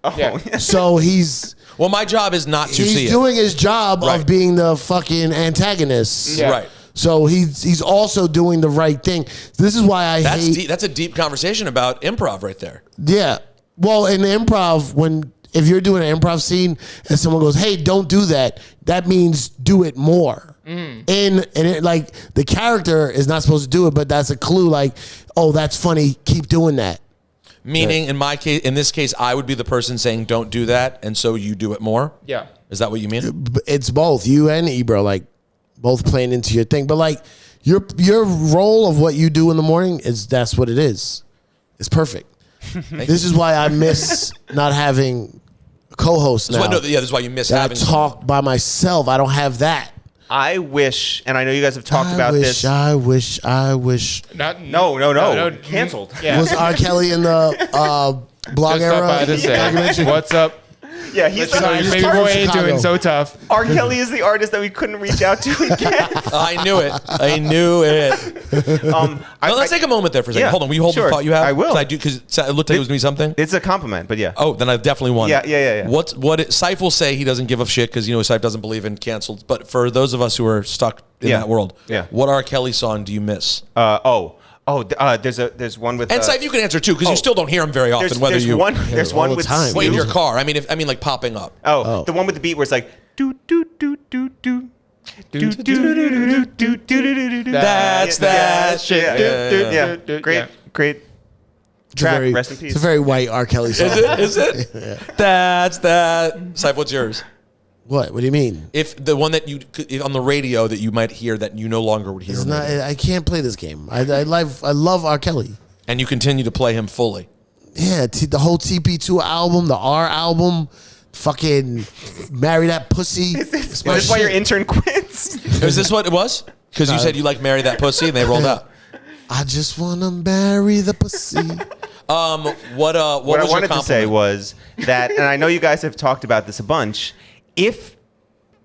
So he's. Well, my job is not to see it. He's doing his job of being the fucking antagonist. Yeah. Right. So he's also doing the right thing. This is why I hate. That's a deep conversation about improv right there. Yeah. Well, in improv, if you're doing an improv scene and someone goes, "Hey, don't do that," that means do it more. And like the character is not supposed to do it, but that's a clue. Like, oh, that's funny. Keep doing that. Meaning, in this case, I would be the person saying, "Don't do that," and so you do it more. Yeah. Is that what you mean? It's both you and Ebro, like both playing into your thing. But like your role of what you do in the morning that's what it is. It's perfect. This is why I miss not having a co-host now. This is why you miss having. I talk by myself. I don't have that. I wish, and I know you guys have talked about this. I wish. No. Canceled. Yeah. Was R. Kelly in the blog Just era? by to say, what's up? Yeah, he's Baby boy ain't doing so tough. R. Kelly is the artist that we couldn't reach out to and get. I knew it. Let's take a moment there for a second. Hold on. Will you hold the thought you have? I will. Because it looked like it was going to be something. It's a compliment, but yeah. Oh, then I definitely won. Yeah. Cipha will say he doesn't give a shit because Cipha doesn't believe in canceled. But for those of us who are stuck in that world, what R. Kelly song do you miss? There's one with. And Cipha, you can answer too because you still don't hear him very often. There's one with time. Wait, in your car. I mean like popping up. Oh, the one with the beat where it's like do do do do do. That's that shit. Yeah. Great track. Rest in peace. It's a very white R. Kelly song. Is it? That's that. Cipha, what's yours? What do you mean? If the one that you on the radio that you might hear that you no longer would hear. It's not, I can't play this game. I love R. Kelly. And you continue to play him fully. Yeah, the whole TP2 album, the R album, fucking Marry That Pussy. Is this why your intern quits? Is this what it was? Because you said you like Marry That Pussy and they rolled out. I just want to marry the pussy. What I wanted to say was that, and I know you guys have talked about this a bunch, if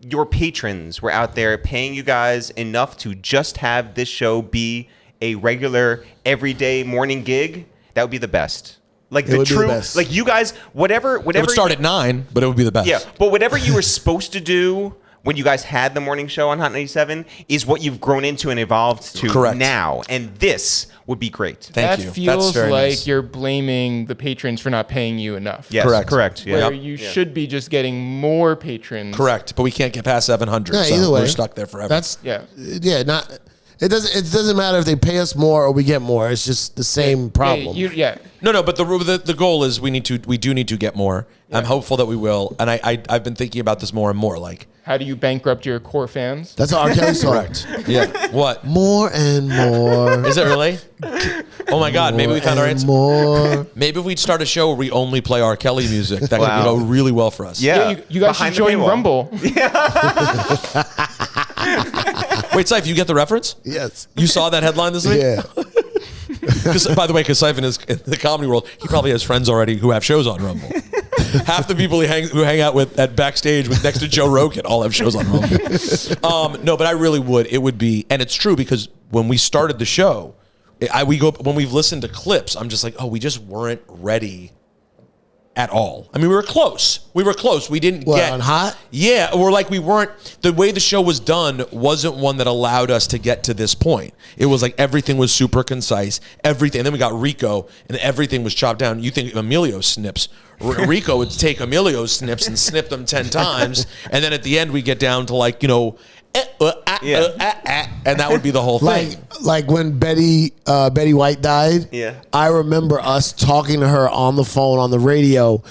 your patrons were out there paying you guys enough to just have this show be a regular, everyday morning gig, that would be the best. Like the true, like you guys, whatever. It would start at 9, but it would be the best. Yeah, but whatever you were supposed to do when you guys had the morning show on Hot 97 is what you've grown into and evolved to now. And this would be great. Thank you. That feels like you're blaming the patrons for not paying you enough. Yes, correct. Yeah. Where you should be just getting more patrons. Correct, but we can't get past 700. Yeah, so either way, we're stuck there forever. Not. It doesn't matter if they pay us more or we get more. It's just the same problem. No, but the goal is we do need to get more. Yeah. I'm hopeful that we will, and I've been thinking about this more and more. Like, how do you bankrupt your core fans? That's an R. Kelly song. Correct. Yeah. What? More and more. Is it really? Oh my God! Maybe we found our answer. More. Maybe if we'd start a show where we only play R. Kelly music, that could go really well for us. Yeah. You guys should join Rumble. Wait, Cipha, you get the reference? Yes. You saw that headline this week? Yeah. By the way, because Cipha is in the comedy world, he probably has friends already who have shows on Rumble. Half the people who hang out with at backstage with next to Joe Rogan all have shows on Rumble. No, but I really would. It would be, and it's true because when we started the show, when we've listened to clips, I'm just like, oh, we just weren't ready at all. I mean, we were close. We didn't get on hot. Yeah, or like we weren't. The way the show was done wasn't one that allowed us to get to this point. It was like everything was super concise. Everything. And then we got Rico, and everything was chopped down. You think Emilio snips? Rico would take Emilio's snips and snip them 10 times, and then at the end we get down to like and that would be the whole thing. Like when Betty White died. Yeah. I remember us talking to her on the phone on the radio.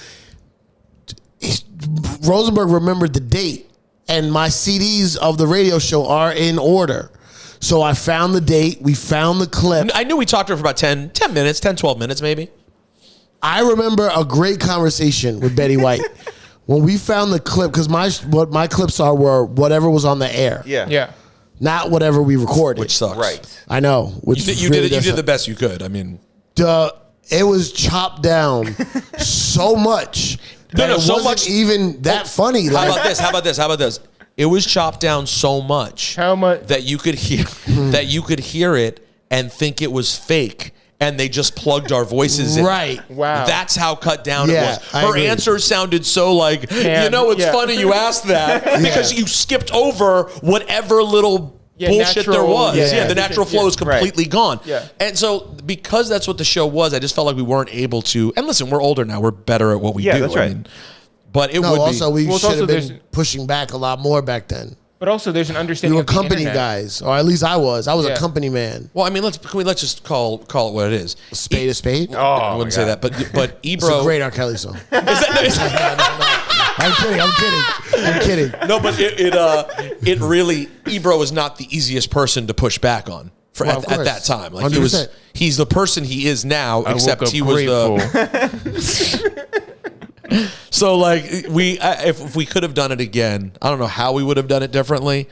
Rosenberg remembered the date, and my CDs of the radio show are in order. So I found the date. We found the clip. I knew we talked to her for about 10 minutes, 10, 12 minutes maybe. I remember a great conversation with Betty White. When we found the clip, because what my clips were whatever was on the air. Yeah. Not whatever we recorded. Which sucks. Right. I know. You did the best you could. I mean, it was chopped down so much. So wasn't much even that funny. How about this? It was chopped down so much. How much that you could hear it and think it was fake. And they just plugged our voices in. Right. Wow. That's how cut down it was. I Her agree. answer sounded so like, it's funny you asked that because you skipped over whatever little bullshit there was. The natural flow is completely gone. Yeah. And so because that's what the show was, I just felt like we weren't able to. And listen, we're older now. We're better at what we do. Yeah, that's right. I mean, but it would also be. we should have been pushing back a lot more back then. But also, there's an We understanding. were of the company internet. guys, or at least I was. I was a company man. Well, I mean, let's just call it what it is. A spade. I wouldn't say that, but It's Ebro. a great R. Kelly song. Is I'm kidding. No, but it really, Ebro is not the easiest person to push back on at that time. Like 100%. he's the person he is now, except he was the. So like if we could have done it again, I don't know how we would have done it differently,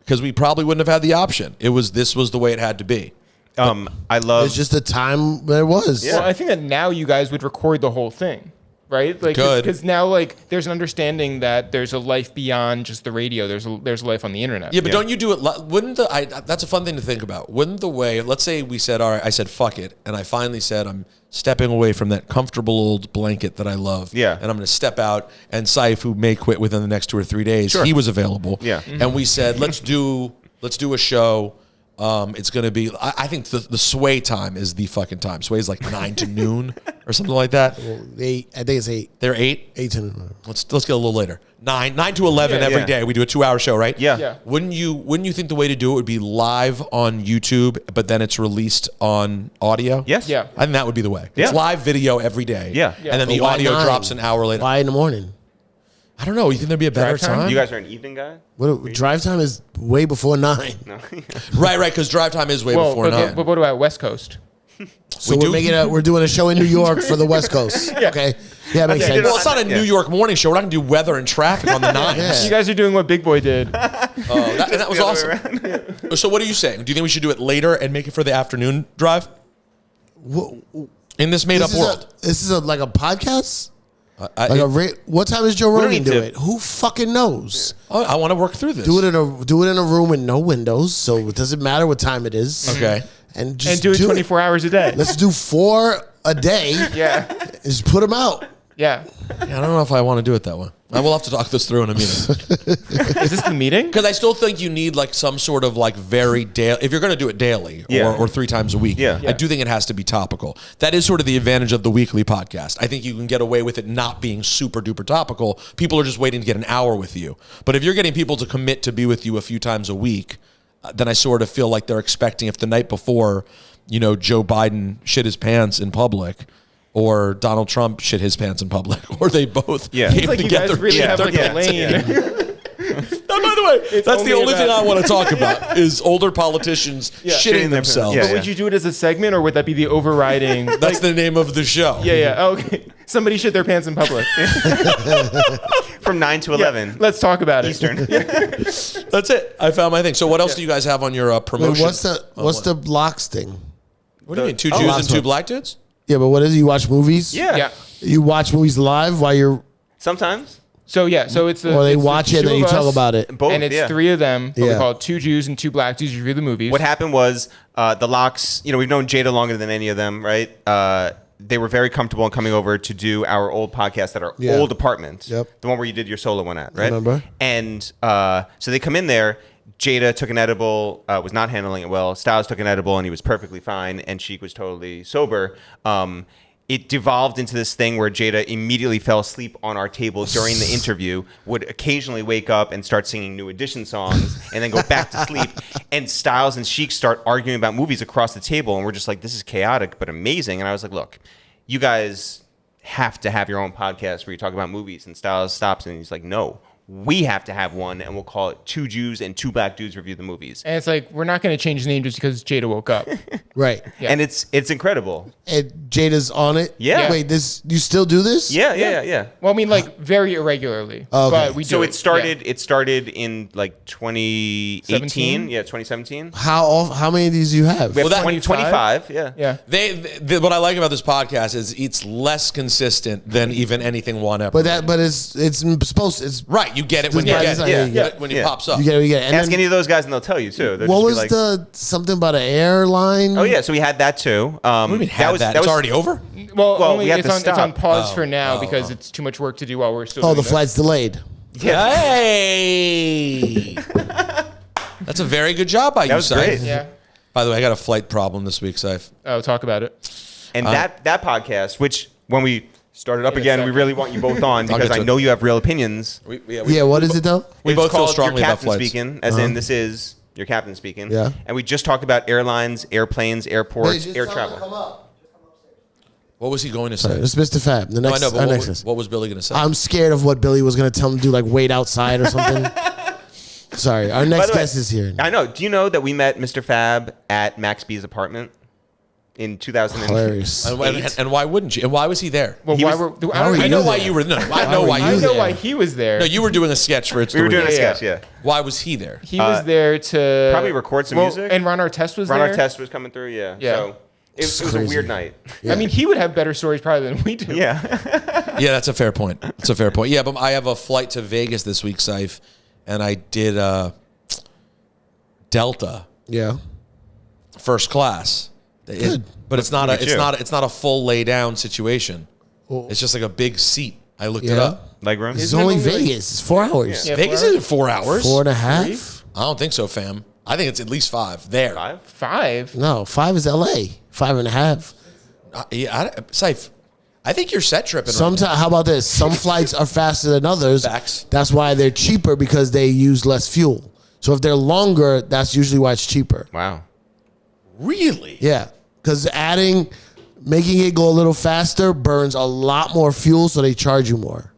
because we probably wouldn't have had the option. This was the way it had to be. I love. It's just the time there was. Well, I think that now you guys would record the whole thing, right? Like, because now like there's an understanding that there's a life beyond just the radio. There's a life on the internet. Yeah, but don't you do it? Wouldn't that's a fun thing to think about. Wouldn't the way? Let's say we said, all right, I said fuck it, and I finally said I'm stepping away from that comfortable old blanket that I love. Yeah. And I'm going to step out. And Cipha, who may quit within the next 2 or 3 days, he was available. Yeah. Mm-hmm. And we said, let's do a show. It's going to be, I think the sway time is the fucking time. Sway is like 9 to noon or something like that. I think it's 8. They're 8? 8 to 9. Let's get a little later. 9 to 11 every day. We do a 2-hour show, right? Yeah. Wouldn't you think the way to do it would be live on YouTube, but then it's released on audio? Yes. Yeah. I think that would be the way. Yeah. It's live video every day. Yeah. And then the Why audio 9? drops an hour later. Why in the morning? I don't know. You think there'd be a better Drive time? time? You guys are an evening guy. Drive time is way before 9. No. Right, because drive time is way before 9. But what about West Coast? So we're doing a show in New York for the West Coast. Okay. Yeah, makes sense. Well, it's not a New York morning show. We're not going to do weather and traffic on the 9s. You guys are doing what Big Boy did. That was awesome. So what are you saying? Do you think we should do it later and make it for the afternoon drive? In this made-up world. This is like a podcast? What time is Joe Rogan do it? Who fucking knows? I want to work through this. Do it in a room with no windows, so it doesn't matter what time it is. Okay. And just do it 24 hours a day. Let's do 4 a day. Yeah. Just put them out. Yeah. I don't know if I want to do it that way. I will have to talk this through in a meeting. Is this the meeting? Because I still think you need like some sort of like very daily. If you're going to do it daily or 3 times a week, I do think it has to be topical. That is sort of the advantage of the weekly podcast. I think you can get away with it not being super duper topical. People are just waiting to get an hour with you. But if you're getting people to commit to be with you a few times a week, then I sort of feel like they're expecting if the night before, Joe Biden shit his pants in public, or Donald Trump shit his pants in public, or they both came like together. You guys really have like a lane. By the way, that's the only thing I want to talk about is older politicians shitting themselves. But would you do it as a segment, or would that be the overriding? That's the name of the show. Yeah. Oh, okay. Somebody shit their pants in public. from 9 to 11. Yeah, let's talk about Eastern. That's it. I found my thing. So what else do you guys have on your promotion? Wait, what's the locks thing? What do you mean? Two Jews and two black dudes? Yeah, but what is it? You watch movies? Yeah. You watch movies live while you're... Sometimes. So it's the... Or they it's watch the it and then two you of talk us, about it. Both, and it's three of them. But we Yeah. call it two Jews and two black dudes review the movies. What happened was the Locks, we've known Jada longer than any of them, right? They were very comfortable in coming over to do our old podcast at our old apartment. Yep. The one where you did your solo one at, right? Remember. And so they come in there. Jada took an edible, was not handling it well. Styles took an edible, and he was perfectly fine. And Sheik was totally sober. It devolved into this thing where Jada immediately fell asleep on our table during the interview, would occasionally wake up and start singing New Edition songs, and then go back to sleep. And Styles and Sheik start arguing about movies across the table, and we're just like, this is chaotic but amazing. And I was like, look, you guys have to have your own podcast where you talk about movies. And Styles stops, and he's like, no. We have to have one, and we'll call it Two Jews and Two Black Dudes Review the Movies. And it's like, we're not going to change the name just because Jada woke up. Right. Yeah. And it's incredible. And Jada's on it? Yeah. Wait, you still do this? Yeah. Well, I mean, like, very irregularly. Okay. But we do So it. it started. Yeah. It started in like 2018. 17? Yeah, 2017. How many of these do you have? We have Well, that- 25. Yeah. Yeah. They what I like about this podcast is it's less consistent than even anything one episode. But it's supposed to, it's Right, you get it when you Yeah, get it. yeah, When it yeah. pops up. you get it. And Ask then, any of those guys, and they'll tell you too. They'll what just be was like, something about an airline? Oh yeah, so we had that too. What do you mean had that? It's already over? Well, Well, only we have it's to on stop. pause for now because it's too much work to do while we're still Oh, doing the this. flight's delayed. Yeah. Hey! That's a very good job by you, was Saif. great. Yeah. By the way, I got a flight problem this week, Saif. Oh, talk about it. And that podcast, which when we started up In a again, we second. really want you both on because get to I it. know you have real opinions. Yeah, what is it though? We It's both feel called strongly your about captain flights. speaking, as in this is your captain speaking. Yeah. And we just talked about airlines, airplanes, airports, air travel. What was he going to say? It's Mr. Fab. The No, next, I know, but our what next was, is- what was Billy going to say? I'm scared of what Billy was going to tell him to do, like wait outside or something. Sorry, our By next the way, guest is here. I know. Do you know that we met Mr. Fab at Max B's apartment in 2008? Hilarious. and why wouldn't you? And why was he there? Well, He why was- were How are I you know there? why you were. No, I know were why you you I were know there. why he was there. No, you were doing a sketch for It's We the were doing a Weekend. sketch, yeah. Why was he there? He was there to Probably record some music. And Ron Artest was Ron there. Artest was coming through, yeah. Yeah. So it was a crazy. weird night. I mean, he would have better stories probably than we do. Yeah. Yeah, that's a fair point. That's a fair point. Yeah, but I have a flight to Vegas this week, Saif, and I did Delta Yeah. first class. But it's not Look at it's not a full lay down situation. Well, It's just like a big seat. I looked it Yeah. up. Leg room? It's Isn't it only only like- Vegas. It's 4 hours. Yeah, Vegas 4 isn't 4 hours. 4.5? I don't think so, fam. I think it's at least 5 there. 5? 5. No, 5 is LA. 5.5. Saif, I think you're set tripping. Sometimes, how about this? Some flights are faster than others. Facts. That's why they're cheaper because they use less fuel. So if they're longer, that's usually why it's cheaper. Wow. Really? Yeah, because making it go a little faster burns a lot more fuel, so they charge you more.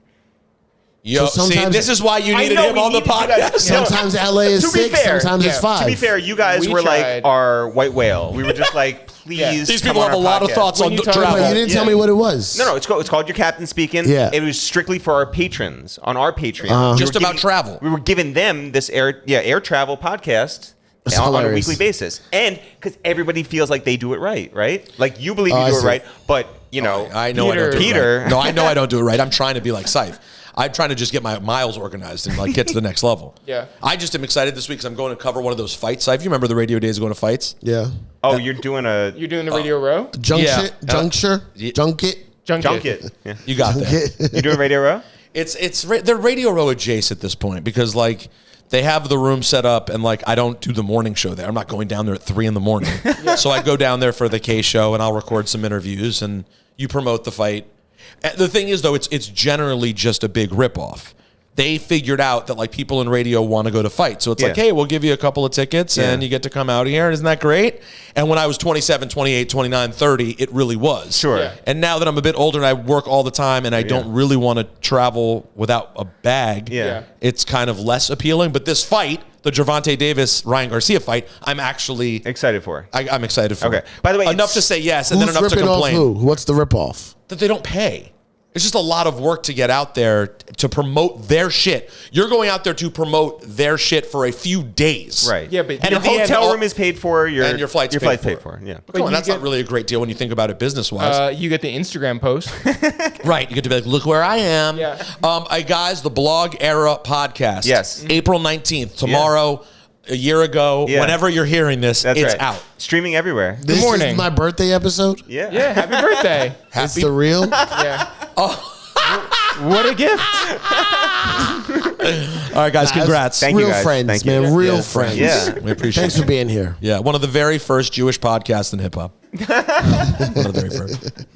Yo, So see, sometimes- this is why you I needed know, him we on the needed you guys. podcast. No. Sometimes LA is To be 6, fair, sometimes it's yeah. 5. To be fair, you guys We were like tried. our white whale. We were just like, please. Yeah. These come people on have a our lot of podcast. thoughts When on you talk travel. But you didn't tell me what it was. No, it's called Your Captain Speaking. Yeah. It was strictly for our patrons on our Patreon. We Just were about travel. We were giving them this air travel podcast That's on a hilarious. weekly basis. And because everybody feels like they do it right? Like you believe you I do it see. right, but you know, I know I don't do it Peter. right. No, I know I don't do it right. I'm trying to be like Saif. I'm trying to just get my miles organized and like get to the next level. Yeah. I just am excited this week because I'm going to cover one of those fights. Saif, you remember the radio days of going to fights? Yeah. Oh, you're doing You're doing the Radio Row? Junket. Yeah. Junket. junket. Yeah. You got that. You doing Radio Row? They're Radio Row adjacent at this point because like they have the room set up and like I don't do the morning show there. I'm not going down there at 3 a.m. So I go down there for the K show and I'll record some interviews and you promote the fight. And the thing is though, it's generally just a big ripoff. They figured out that like people in radio want to go to fight. So it's like, Yeah. hey, we'll give you a couple of tickets and you get to come out here. Isn't that great? And when I was 27, 28, 29, 30, it really was. Sure. Yeah. And now that I'm a bit older and I work all the time and I don't really want to travel without a bag, Yeah. it's kind of less appealing. But this fight, the Gervonta Davis-Ryan Garcia fight, I'm actually Excited for. I'm excited for. Okay. By the way, enough it's- to say yes and Who's then enough to ripping off complain who? What's the ripoff? that they don't pay. It's just a lot of work to get out there to promote their shit. You're going out there to promote their shit for a few days. Right. Yeah, but and your hotel room is paid for. And your flight's paid for. Yeah. But come on, that's not really a great deal when you think about it business-wise. You get the Instagram post. Right. You get to be like, look where I am. Yeah. Guys, the Blog Era podcast. Yes. April 19th, tomorrow. Yeah. A year ago, whenever you're hearing this, it's out. Streaming everywhere. This morning. is my birthday episode? Yeah. Yeah, happy birthday. It's the real? Yeah. Oh. What a gift. All right, guys, congrats. Thank you, real guys. friends, Thank man. you. Real friends. Yeah. We appreciate Thanks it. for being here. Yeah, one of the very first Jewish podcasts in hip-hop. One of the very first.